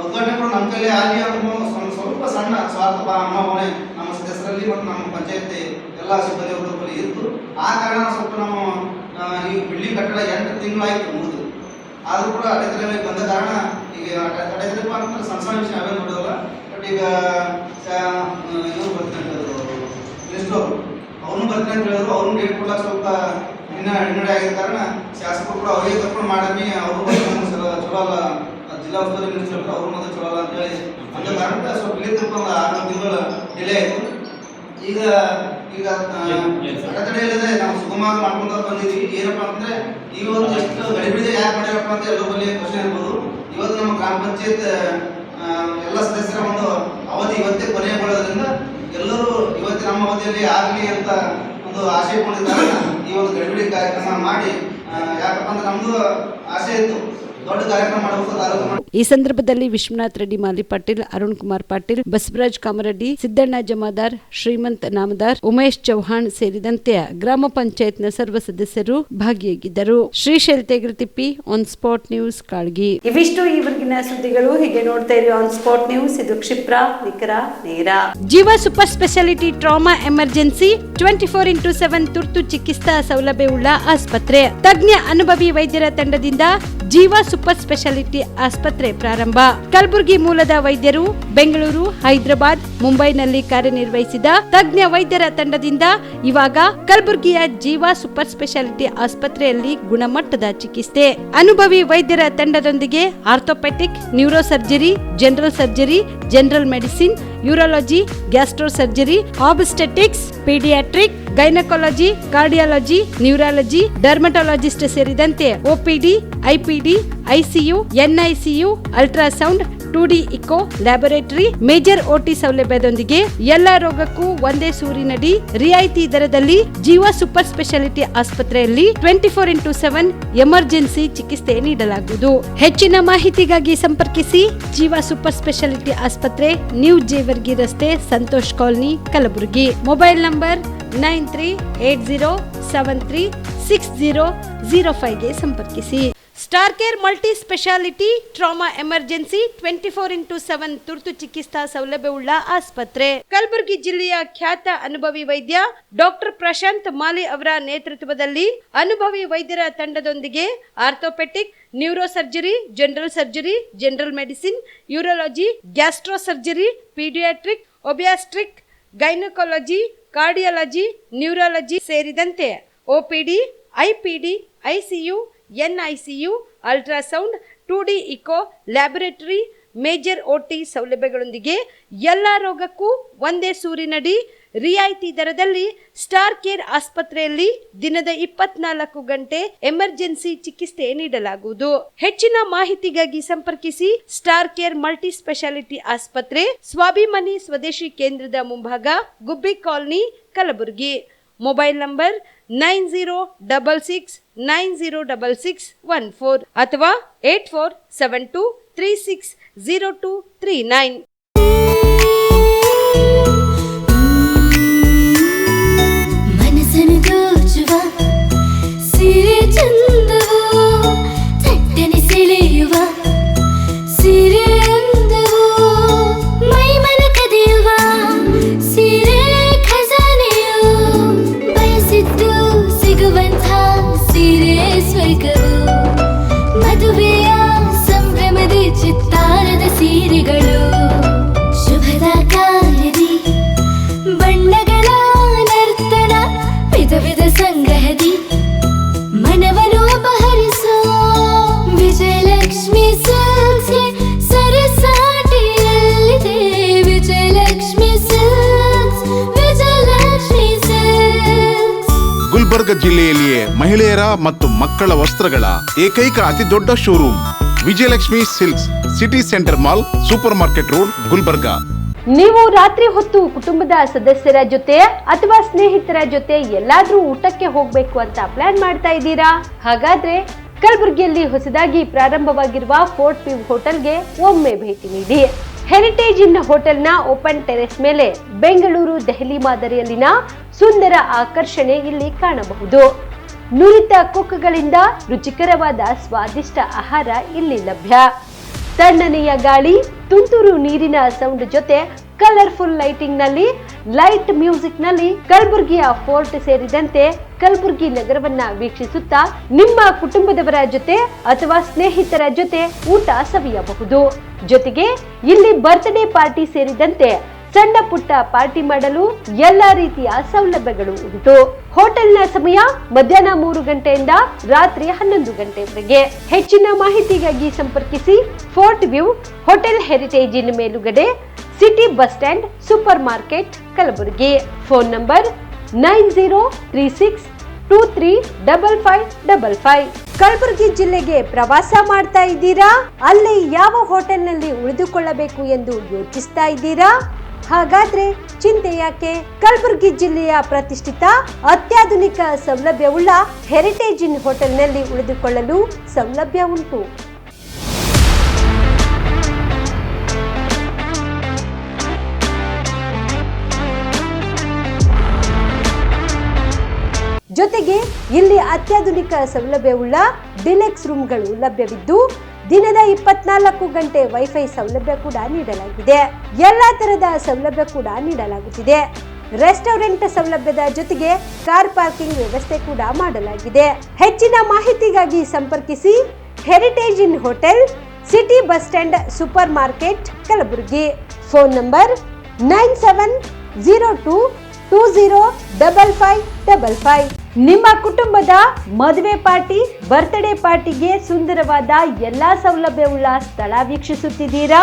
ಉದ್ಘಾಟನೆ ಕೂಡ ನಮ್ಮ ಕೈಲೇ ಆಗಲಿ ಅನ್ನೋ ಸ್ವಲ್ಪ ಸಣ್ಣ ಸ್ವಾರ್ಥ ಭಾವನೆ ನಮ್ಮ ಸದಸ್ಯರಲ್ಲಿ ಮತ್ತು ನಮ್ಮ ಪಂಚಾಯತಿ ಎಲ್ಲ ಸಿಬ್ಬಂದಿ ವರ್ಗದಲ್ಲಿ ಇತ್ತು. ಆ ಕಾರಣ ಸ್ವಲ್ಪ ನಮ್ಮ ಈ ಬಿಲ್ಡಿಂಗ್ ಕಟ್ಟಡ 8 ತಿಂಗಳಾಯಿತು ಮುಗಿದು. ಆದರೂ ಕೂಡ ಅಡೆತಡೆ ಬಂದ ಕಾರಣ ಈಗ ಅಡೆತಡೆಪ್ಪ ಅಂತಂದ್ರೆ ಸಣ್ಣ ವಿಷಯ ಅವೇ ನೋಡೋಲ್ಲ. ಬಟ್ ಈಗ ಇವರು ಬರ್ತೀನಿ ಅಂತ ಹೇಳಿದ್ರು, ಮಿನಿಸ್ಟರ್ ಅವ್ರನ್ನೂ ಬರ್ತೀನಿ ಅಂತ ಹೇಳಿದ್ರು. ಅವ್ರನ್ನ ಡೇಟ್ ಕೊಡಕ್ಕೆ ಸ್ವಲ್ಪ ಹಿನ್ನಡೆ ಆಗಿದ ಕಾರಣ ಶಾಸಕರು ಕೂಡ ಅವರಿಗೆ ಕರ್ಕೊಂಡು ಮಾಡಮ್ಮಿ, ಅವರು ಚಲೋ ಅಲ್ಲ, ಜಿಲ್ಲಾ ಉಸ್ತುವಾರಿ ಮಿನಿಸ್ಟರ್ ಅವರು ಮತ್ತೆ ಚಲೋ ಅಲ್ಲ ಅಂತ ಹೇಳಿ ಅಂದ ಕಾರಣಕ್ಕೆ ಸ್ವಲ್ಪ ಇಲ್ಲಿ ತನಕ ಒಂದು 6 ತಿಂಗಳು ಡಿಲೇ ಆಯಿತು. ಈಗ ಅಡೆತಡೆ ಇಲ್ಲದೆ ನಾವು ಸುಗಮವಾಗಿ ಮಾಡ್ಕೊಂತ ಬಂದಿದ್ದೀವಿ. ಏನಪ್ಪ ಅಂತಂದ್ರೆ ಈ ಒಂದು ಎಷ್ಟು ಗಡಿಬಿಡಿದೆ ಯಾಕೆ ಮಾಡ್ಯಾರಪ್ಪ ಅಂತ ಎಲ್ಲರ ಬಳಿ ಕ್ವಶನ್ ಇರ್ಬೋದು. ಇವತ್ತು ನಮ್ಮ ಗ್ರಾಮ ಪಂಚಾಯತ್ ಎಲ್ಲ ಸದಸ್ಯರ ಒಂದು ಅವಧಿ ಇವತ್ತೇ ಕೊನೆಗೊಳ್ಳೋದ್ರಿಂದ ಎಲ್ಲರೂ ಇವತ್ತು ನಮ್ಮ ಅವಧಿಯಲ್ಲಿ ಆಗಲಿ ಅಂತ ಒಂದು ಆಶೆ ಇಟ್ಕೊಂಡಿದ್ದಾರೆ. ಈ ಒಂದು ಗಡಿಬಿಡಿ ಕಾರ್ಯಕ್ರಮ ಮಾಡಿ, ಯಾಕಪ್ಪ ಅಂದ್ರೆ ನಮ್ದು ಆಸೆ ಇತ್ತು ದೊಡ್ಡ ಕಾರ್ಯಕ್ರಮ ಮಾಡಬೇಕು. ಈ ಸಂದರ್ಭದಲ್ಲಿ ವಿಶ್ವನಾಥ್ ರೆಡ್ಡಿ ಮಾಲಿ ಪಾಟೀಲ್, ಅರುಣ್ ಕುಮಾರ್ ಪಾಟೀಲ್, ಬಸವರಾಜ್ ಕಾಮರೆಡ್ಡಿ, ಸಿದ್ದಣ್ಣ ಜಮಾದಾರ್, ಶ್ರೀಮಂತ್ ನಾಮದಾರ್, ಉಮೇಶ್ ಚೌಹಾಣ್ ಸೇರಿದಂತೆ ಗ್ರಾಮ ಪಂಚಾಯತ್ನ ಸರ್ವ ಸದಸ್ಯರು ಭಾಗಿಯಾಗಿದ್ದರು. Shrishail Tegaratippi, on spot news, Kalagi. ಇವಿಷ್ಟು ಈವರೆಗಿನ ಸುದ್ದಿಗಳು. ಹೀಗೆ ನೋಡ್ತಾ ಇರಿ ಆನ್ ಸ್ಪಾಟ್ ನ್ಯೂಸ್. ಇದು ಕ್ಷಿಪ್ರ, ನಿಖರ, ನೇರ. ಜೀವ super speciality trauma emergency 24x7 ತುರ್ತು ಚಿಕಿತ್ಸಾ ಸೌಲಭ್ಯವುಳ್ಳ ಆಸ್ಪತ್ರೆ. ತಜ್ಞ ಅನುಭವಿ ವೈದ್ಯರ ತಂಡದಿಂದ ಜೀವ ಸೂಪರ್ ಸ್ಪೆಷಾಲಿಟಿ ಆಸ್ಪತ್ರೆ ಪ್ರಾರಂಭ. ಕಲಬುರಗಿ ಮೂಲದ ವೈದ್ಯರು ಬೆಂಗಳೂರು, ಹೈದರಾಬಾದ್, ಮುಂಬೈನಲ್ಲಿ ಕಾರ್ಯನಿರ್ವಹಿಸಿದ ತಜ್ಞ ವೈದ್ಯರ ತಂಡದಿಂದ ಇವಾಗ ಕಲಬುರಗಿಯ ಜೀವ ಸೂಪರ್ ಸ್ಪೆಷಾಲಿಟಿ ಆಸ್ಪತ್ರೆಯಲ್ಲಿ ಗುಣಮಟ್ಟದ ಚಿಕಿತ್ಸೆ. ಅನುಭವಿ ವೈದ್ಯರ ತಂಡದೊಂದಿಗೆ orthopaedic, neuro surgery, general surgery, general medicine, urology, gastro surgery, obstetrics, paediatric, gynaecology, cardiology, neurology, dermatologist ಸೇರಿದಂತೆ OPD, IPD, ICU, NICU, ultrasound, 2D echo, laboratory, major OT ಸೌಲಭ್ಯದೊಂದಿಗೆ ಎಲ್ಲಾ ರೋಗಕ್ಕೂ ಒಂದೇ ಸೂರಿನಡಿ ರಿಯಾಯಿತಿ ದರದಲ್ಲಿ ಜೀವ ಸೂಪರ್ ಸ್ಪೆಷಾಲಿಟಿ ಆಸ್ಪತ್ರೆಯಲ್ಲಿ 24x7 ಎಮರ್ಜೆನ್ಸಿ ಚಿಕಿತ್ಸೆ ನೀಡಲಾಗುವುದು. ಹೆಚ್ಚಿನ ಮಾಹಿತಿಗಾಗಿ ಸಂಪರ್ಕಿಸಿ ಜೀವ ಸೂಪರ್ ಸ್ಪೆಷಾಲಿಟಿ ಆಸ್ಪತ್ರೆ, ನ್ಯೂ ಜೇವರ್ಗಿ ರಸ್ತೆ, Santosh colony, Kalaburagi. Mobile number 9380736005ಗೆ ಸಂಪರ್ಕಿಸಿ. Star care multi speciality trauma emergency 24x7 ತುರ್ತು ಚಿಕಿತ್ಸಾ ಸೌಲಭ್ಯವುಳ್ಳ ಆಸ್ಪತ್ರೆ. ಕಲಬುರಗಿ ಜಿಲ್ಲೆಯ ಖ್ಯಾತ ಅನುಭವಿ ವೈದ್ಯ ಡಾಕ್ಟರ್ ಪ್ರಶಾಂತ್ ಮಾಲಿ ಅವರ ನೇತೃತ್ವದಲ್ಲಿ ಅನುಭವಿ ವೈದ್ಯರ ತಂಡದೊಂದಿಗೆ orthopaedic, neuro surgery, general surgery, general medicine, urology, gastro surgery, paediatric, obstetric, gynaecology, cardiology, neurology ಸೇರಿದಂತೆ OPD, IPD, ICU, NICU, ultrasound, 2D echo, laboratory, major OT ಸೌಲಭ್ಯಗಳೊಂದಿಗೆ ಎಲ್ಲ ರೋಗಕ್ಕೂ ಒಂದೇ ಸೂರಿನಡಿ ರಿಯಾಯಿತಿ ದರದಲ್ಲಿ ಸ್ಟಾರ್ ಕೇರ್ ಆಸ್ಪತ್ರೆಯಲ್ಲಿ ದಿನದ 24 ಗಂಟೆ ಎಮರ್ಜೆನ್ಸಿ ಚಿಕಿತ್ಸೆ ನೀಡಲಾಗುವುದು. ಹೆಚ್ಚಿನ ಮಾಹಿತಿಗಾಗಿ ಸಂಪರ್ಕಿಸಿ ಸ್ಟಾರ್ ಕೇರ್ ಮಲ್ಟಿ ಸ್ಪೆಷಾಲಿಟಿ ಆಸ್ಪತ್ರೆ, ಸ್ವಾಭಿಮಾನಿ ಸ್ವದೇಶಿ ಕೇಂದ್ರದ ಮುಂಭಾಗ, ಗುಬ್ಬಿ ಕಾಲನಿ, ಕಲಬುರಗಿ. ಮೊಬೈಲ್ ನಂಬರ್ 9066906614 ಅಥವಾ 8472360239. ಮನಸ್ಸನ್ನು ದೋಚುವ ಸಿರೆ ಚಂದವೋ, ಚಟ್ಟನೆ ಸೆಳೆಯುವ ಸಿರೆ ಅಂದವೋ, ಮೈಮನ ಕದಿಯುವ ಸಿರೆ ಖಜಾನೆಯೋ, ಬಯಸಿದ್ದು ಸಿಗುವಂಥ ಸಿರೆ ಸ್ವರ್ಗವೋ, ಮದುವೆಯ ಸಂಭ್ರಮದ ಚಿತ್ತಾರದ ಸೀರೆಗಳು, ಶುಭದ ಕಾರ್ಯದಿ ಬಣ್ಣಗಳ ನರ್ತನ, ವಿಧ ವಿಧ ಸಂಗ್ರಹದಿ ಮನವನ್ನು ಅಪಹರಿಸೋ ವಿಜಯಲಕ್ಷ್ಮಿ ಸಿಲ್ಕ್ಸ್ಗೆ ಸರಸಾಟಿಯಲ್ಲಿದೆ. Vijayalakshmi silks, Vijayalakshmi silks. ಗುಲ್ಬರ್ಗ ಜಿಲ್ಲೆಯಲ್ಲಿಯೇ ಮಹಿಳೆಯರ ಮತ್ತು ಮಕ್ಕಳ ವಸ್ತ್ರಗಳ ಏಕೈಕ ಅತಿ ದೊಡ್ಡ showroom Vijayalakshmi silks, city centre mall, supermarket road, Gulbarga. ನೀವು ರಾತ್ರಿ ಹೊತ್ತು ಕುಟುಂಬದ ಸದಸ್ಯರ ಜೊತೆ ಅಥವಾ ಸ್ನೇಹಿತರ ಜೊತೆ ಎಲ್ಲಾದ್ರೂ ಊಟಕ್ಕೆ ಹೋಗ್ಬೇಕು ಅಂತ ಪ್ಲಾನ್ ಮಾಡ್ತಾ ಇದ್ದೀರಾ? ಹಾಗಾದ್ರೆ ಕಲಬುರಗಿಯಲ್ಲಿ ಹೊಸದಾಗಿ ಪ್ರಾರಂಭವಾಗಿರುವ ಫೋರ್ಟ್ ವ್ಯೂ ಹೋಟೆಲ್ಗೆ ಒಮ್ಮೆ ಭೇಟಿ ನೀಡಿ. ಹೆರಿಟೇಜ್ ಇನ್ ಹೋಟೆಲ್ನ ಓಪನ್ ಟೆರೆಸ್ ಮೇಲೆ ಬೆಂಗಳೂರು, ದೆಹಲಿ ಮಾದರಿಯಲ್ಲಿನ ಸುಂದರ ಆಕರ್ಷಣೆ ಇಲ್ಲಿ ಕಾಣಬಹುದು. ನುರಿತ ಕುಕ್ಗಳಿಂದ ರುಚಿಕರವಾದ ಸ್ವಾದಿಷ್ಟ ಆಹಾರ ಇಲ್ಲಿ ಲಭ್ಯ. ತಣ್ಣನೆಯ ಗಾಳಿ, ತುಂತುರು ನೀರಿನ ಸೌಂಡ್ ಜೊತೆ ಕಲರ್ಫುಲ್ ಲೈಟಿಂಗ್ ನಲ್ಲಿ, ಲೈಟ್ ಮ್ಯೂಸಿಕ್ ನಲ್ಲಿ ಕಲಬುರಗಿಯ ಫೋರ್ಟ್ ಸೇರಿದಂತೆ ಕಲಬುರಗಿ ನಗರವನ್ನ ವೀಕ್ಷಿಸುತ್ತಾ ನಿಮ್ಮ ಕುಟುಂಬದವರ ಜೊತೆ ಅಥವಾ ಸ್ನೇಹಿತರ ಜೊತೆ ಊಟ ಸವಿಯಬಹುದು. ಜೊತೆಗೆ ಇಲ್ಲಿ ಬರ್ತ್ಡೇ ಪಾರ್ಟಿ ಸೇರಿದಂತೆ ಸಣ್ಣ ಪುಟ್ಟ ಪಾರ್ಟಿ ಮಾಡಲು ಎಲ್ಲಾ ರೀತಿಯ ಸೌಲಭ್ಯಗಳು ಉಂಟು. ಹೋಟೆಲ್ನ ಸಮಯ ಮಧ್ಯಾಹ್ನ 3 ಗಂಟೆಯಿಂದ ರಾತ್ರಿ 11 ಗಂಟೆವರೆಗೆ. ಹೆಚ್ಚಿನ ಮಾಹಿತಿಗಾಗಿ ಸಂಪರ್ಕಿಸಿ ಫೋರ್ಟ್ ವ್ಯೂ ಹೋಟೆಲ್, ಹೆರಿಟೇಜ್ ಇನ್ ಮೇಲುಗಡೆ, city bus stand, super market, Kalaburagi. Phone number 9036235555. Kalaburagi ಜಿಲ್ಲೆಗೆ ಪ್ರವಾಸ ಮಾಡ್ತಾ ಇದ್ದೀರಾ? ಅಲ್ಲಿ ಯಾವ ಹೋಟೆಲ್ನಲ್ಲಿ ಉಳಿದುಕೊಳ್ಳಬೇಕು ಎಂದು ಯೋಚಿಸ್ತಾ ಇದ್ದೀರಾ? ಹಾಗಾದ್ರೆ ಚಿಂತೆ ಯಾಕೆ? ಕಲಬುರಗಿ ಜಿಲ್ಲೆಯ ಪ್ರತಿಷ್ಠಿತ ಅತ್ಯಾಧುನಿಕ ಸೌಲಭ್ಯವುಳ್ಳ ಹೆರಿಟೇಜ್ ಇನ್ ಹೋಟೆಲ್ನಲ್ಲಿ ಉಳಿದುಕೊಳ್ಳಲು ಸೌಲಭ್ಯ ಉಂಟು. ಜೊತೆಗೆ ಇಲ್ಲಿ ಅತ್ಯಾಧುನಿಕ ಸೌಲಭ್ಯವುಳ್ಳ ಡಿಲೆಕ್ಸ್ ರೂಮ್ಗಳು ಲಭ್ಯವಿದ್ದು ದಿನದ 24 ಗಂಟೆ ವೈಫೈ ಸೌಲಭ್ಯ ಕೂಡ ನೀಡಲಾಗಿದೆ. ಎಲ್ಲಾ ತರದ ಸೌಲಭ್ಯ ಕೂಡ ನೀಡಲಾಗುತ್ತಿದೆ. ರೆಸ್ಟೋರೆಂಟ್ ಸೌಲಭ್ಯದ ಜೊತೆಗೆ ಕಾರ್ ಪಾರ್ಕಿಂಗ್ ವ್ಯವಸ್ಥೆ ಕೂಡ ಮಾಡಲಾಗಿದೆ. ಹೆಚ್ಚಿನ ಮಾಹಿತಿಗಾಗಿ ಸಂಪರ್ಕಿಸಿ heritage in hotel, city bus stand, super market, Kalaburagi. Phone number 9702205555. ನಿಮ್ಮ ಕುಟುಂಬದ ಮದುವೆ ಪಾರ್ಟಿ, ಬರ್ತ್ಡೇ ಪಾರ್ಟಿಗೆ ಸುಂದರವಾದ ಎಲ್ಲಾ ಸೌಲಭ್ಯವುಳ್ಳ ಸ್ಥಳ ವೀಕ್ಷಿಸುತ್ತಿದ್ದೀರಾ?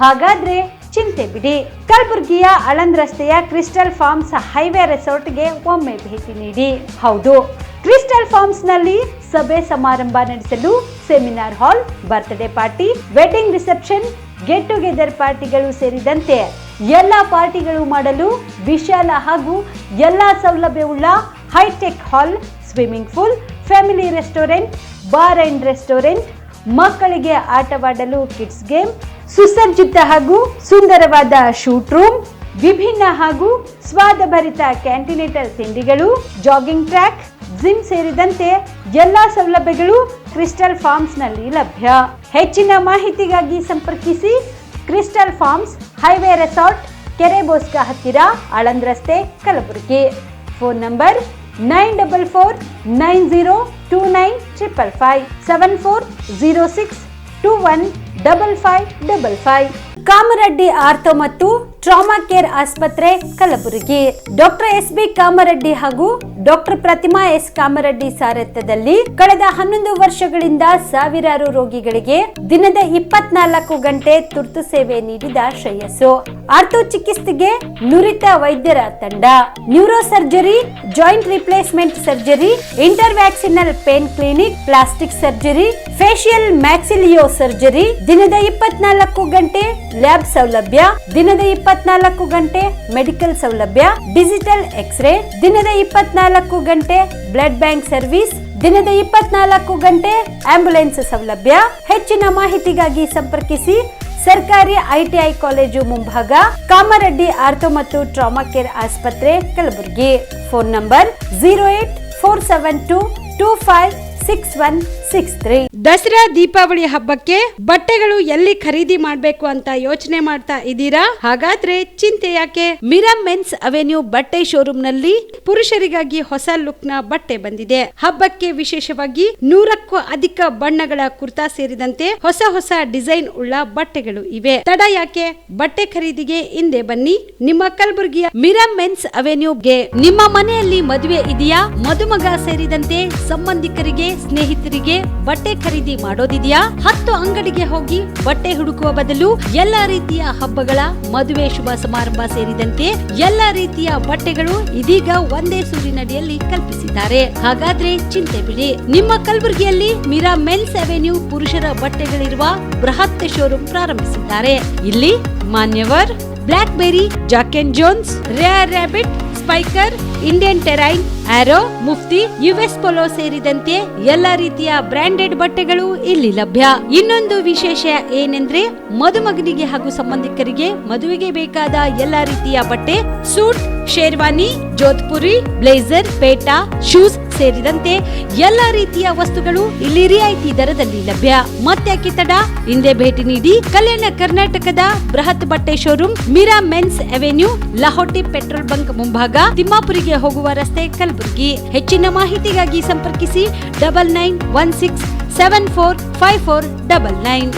ಹಾಗಾದ್ರೆ ಚಿಂತೆ ಬಿಡಿ. ಕಲಬುರಗಿಯ ಆಳಂದ್ ರಸ್ತೆಯ ಕ್ರಿಸ್ಟಲ್ ಫಾರ್ಮ್ಸ್ ಹೈವೇ ರೆಸಾರ್ಟ್ಗೆ ಒಮ್ಮೆ ಭೇಟಿ ನೀಡಿ. ಹೌದು, ಕ್ರಿಸ್ಟಲ್ ಫಾರ್ಮ್ಸ್ ನಲ್ಲಿ ಸಭೆ ಸಮಾರಂಭ ನಡೆಸಲು seminar hall, birthday party, wedding reception, get together ಪಾರ್ಟಿಗಳು ಸೇರಿದಂತೆ ಎಲ್ಲಾ ಪಾರ್ಟಿಗಳು ಮಾಡಲು ವಿಶಾಲ ಹಾಗೂ ಎಲ್ಲಾ ಸೌಲಭ್ಯವುಳ್ಳ hitech hall, swimming pool, family restaurant, bar and restaurant, ಮಕ್ಕಳಿಗೆ ಆಟವಾಡಲು ಕಿಡ್ಸ್ ಗೇಮ್, ಸುಸಜ್ಜಿತ ಹಾಗೂ ಸುಂದರವಾದ ಶೂಟ್ ರೂಮ್, ವಿಭಿನ್ನ ಹಾಗೂ ಸ್ವಾದಭರಿತ ಕ್ಯಾಂಟಿನೇಟಲ್ ತಿಂಡಿಗಳು, ಜಾಗಿಂಗ್ ಟ್ರ್ಯಾಕ್, ಜಿಮ್ ಸೇರಿದಂತೆ ಎಲ್ಲಾ ಸೌಲಭ್ಯಗಳು ಕ್ರಿಸ್ಟಲ್ ಫಾರ್ಮ್ಸ್ನಲ್ಲಿ ಲಭ್ಯ. ಹೆಚ್ಚಿನ ಮಾಹಿತಿಗಾಗಿ ಸಂಪರ್ಕಿಸಿ ಕ್ರಿಸ್ಟಲ್ ಫಾರ್ಮ್ಸ್, ಹೈವೇ ರೆಸಾರ್ಟ್, ಕೆರೆ ಬೋಸ್ಕ ಹತ್ತಿರ, ಆಳಂದ್ ರಸ್ತೆ, Kalaburagi. Phone number 9490295555 7406215555. Kamareddy ortho ಮತ್ತು ಟ್ರಾಮಾ ಕೇರ್ ಆಸ್ಪತ್ರೆ, ಕಲಬುರಗಿ. ಡಾಕ್ಟರ್ SB ಕಾಮರೆಡ್ಡಿ ಹಾಗೂ ಡಾಕ್ಟರ್ ಪ್ರತಿಮಾ S ಕಾಮರೆಡ್ಡಿ ಸಾರಥ್ಯದಲ್ಲಿ ಕಳೆದ 11 ವರ್ಷಗಳಿಂದ ಸಾವಿರಾರು ರೋಗಿಗಳಿಗೆ ದಿನದ 24 ಗಂಟೆ ತುರ್ತು ಸೇವೆ ನೀಡಿದ ಶ್ರೇಯಸ್ಸು. ಆರ್ಥೋ ಚಿಕಿತ್ಸೆಗೆ ನುರಿತ ವೈದ್ಯರ ತಂಡ, neuro surgery, joint replacement surgery, interventional pain clinic, plastic surgery, facial maxillo surgery, ದಿನದ 24 ಗಂಟೆ ಲ್ಯಾಬ್ ಸೌಲಭ್ಯ, ದಿನದ 24 ಗಂಟೆ ಮೆಡಿಕಲ್ ಸೌಲಭ್ಯ, ಡಿಜಿಟಲ್ ಎಕ್ಸ್ರೇ, ದಿನದ 24 ಗಂಟೆ ಬ್ಲಡ್ ಬ್ಯಾಂಕ್ ಸರ್ವಿಸ್, ದಿನದ 24 ಗಂಟೆ ಆಂಬ್ಯುಲೆನ್ಸ್ ಸೌಲಭ್ಯ. ಹೆಚ್ಚಿನ ಮಾಹಿತಿಗಾಗಿ ಸಂಪರ್ಕಿಸಿ ಸರ್ಕಾರಿ ITI ಕಾಲೇಜು ಮುಂಭಾಗ, ಕಾಮರೆಡ್ಡಿ ಆರ್ಥೋ ಮತ್ತು ಟ್ರಾಮಾ ಕೇರ್ ಆಸ್ಪತ್ರೆ, ಕಲಬುರಗಿ. Phone number 08472256163. ದಸರಾ ದೀಪಾವಳಿ ಹಬ್ಬಕ್ಕೆ ಬಟ್ಟೆಗಳು ಎಲ್ಲಿ ಖರೀದಿ ಮಾಡಬೇಕು ಅಂತ ಯೋಚನೆ ಮಾಡ್ತಾ ಇದ್ದೀರಾ? ಹಾಗಾದ್ರೆ ಚಿಂತೆ ಯಾಕೆ? ಮಿರಾಮ್ ಮೆನ್ಸ್ ಅವೆನ್ಯೂ ಬಟ್ಟೆ ಶೋರೂಮ್ ನಲ್ಲಿ ಪುರುಷರಿಗಾಗಿ ಹೊಸ ಲುಕ್ ನ ಬಟ್ಟೆ ಬಂದಿದೆ. ಹಬ್ಬಕ್ಕೆ ವಿಶೇಷವಾಗಿ 100ಕ್ಕೂ ಅಧಿಕ ಬಣ್ಣಗಳ ಕುರ್ತಾ ಸೇರಿದಂತೆ ಹೊಸ ಹೊಸ ಡಿಸೈನ್ ಉಳ್ಳ ಬಟ್ಟೆಗಳು ಇವೆ. ತಡ ಯಾಕೆ? ಬಟ್ಟೆ ಖರೀದಿಗೆ ಹಿಂದೆ ಬನ್ನಿ ನಿಮ್ಮ ಕಲಬುರಗಿಯ ಮಿರಾಮ್ ಮೆನ್ಸ್ ಅವೆನ್ಯೂಗೆ. ನಿಮ್ಮ ಮನೆಯಲ್ಲಿ ಮದುವೆ ಇದೆಯಾ? ಮದುಮಗ ಸೇರಿದಂತೆ ಸಂಬಂಧಿಕರಿಗೆ, ಸ್ನೇಹಿತರಿಗೆ ಬಟ್ಟೆ ಖರೀದಿ ಮಾಡೋದಿದೆಯಾ? 10 ಅಂಗಡಿಗೆ ಹೋಗಿ ಬಟ್ಟೆ ಹುಡುಕುವ ಬದಲು ಎಲ್ಲಾ ರೀತಿಯ ಹಬ್ಬಗಳ, ಮದುವೆ, ಶುಭ ಸಮಾರಂಭ ಸೇರಿದಂತೆ ಎಲ್ಲಾ ರೀತಿಯ ಬಟ್ಟೆಗಳು ಇದೀಗ ಒಂದೇ ಸೂರಿನಡಿಯಲ್ಲಿ ಕಲ್ಪಿಸಿದ್ದಾರೆ. ಹಾಗಾದ್ರೆ ಚಿಂತೆ ಬಿಡಿ. ನಿಮ್ಮ ಕಲಬುರಗಿಯಲ್ಲಿ ಮೀರಾ ಮೆನ್ಸ್ ಅವೆನ್ಯೂ ಪುರುಷರ ಬಟ್ಟೆಗಳಿರುವ ಬೃಹತ್ ಶೋರೂಮ್ ಪ್ರಾರಂಭಿಸಿದ್ದಾರೆ. ಇಲ್ಲಿ Manyavar, Blackberrys, Jack and Jones, Rare Rabbit, Spykar, Indian Terrain, Arrow, Mufti, US Polo ಸೇರಿದಂತೆ ಎಲ್ಲಾ ರೀತಿಯ ಬ್ರಾಂಡೆಡ್ ಬಟ್ಟೆಗಳು ಇಲ್ಲಿ ಲಭ್ಯ. ಇನ್ನೊಂದು ವಿಶೇಷ ಏನೆಂದ್ರೆ ಮದುಮಗನಿಗೆ ಹಾಗೂ ಸಂಬಂಧಿಕರಿಗೆ ಮದುವೆಗೆ ಬೇಕಾದ ಎಲ್ಲಾ ರೀತಿಯ ಬಟ್ಟೆ, ಸೂಟ್, ಶೇರ್ವಾನಿ, ಜೋಧ್ಪುರಿ, ಬ್ಲೇಸರ್, ಪೇಟಾ, ಶೂಸ್ ಸೇರಿದಂತೆ ಎಲ್ಲಾ ರೀತಿಯ ವಸ್ತುಗಳು ಇಲ್ಲಿ ರಿಯಾಯಿತಿ ದರದಲ್ಲಿ ಲಭ್ಯ. ಮತ್ತ್ಯಾಕೆ ತಡ? ಹಿಂದೆ ಭೇಟಿ ನೀಡಿ. ಕಲ್ಯಾಣ ಕರ್ನಾಟಕದ ಬೃಹತ್ ಬಟ್ಟೆ showroom Meera men's avenue, Lahoti petrol bunk ಮುಂಭಾಗ, ತಿಮ್ಮಾಪುರಿಗೆ ಹೋಗುವ ರಸ್ತೆ, ಕಲಬುರಗಿ. ಹೆಚ್ಚಿನ ಮಾಹಿತಿಗಾಗಿ ಸಂಪರ್ಕಿಸಿ 9916745499.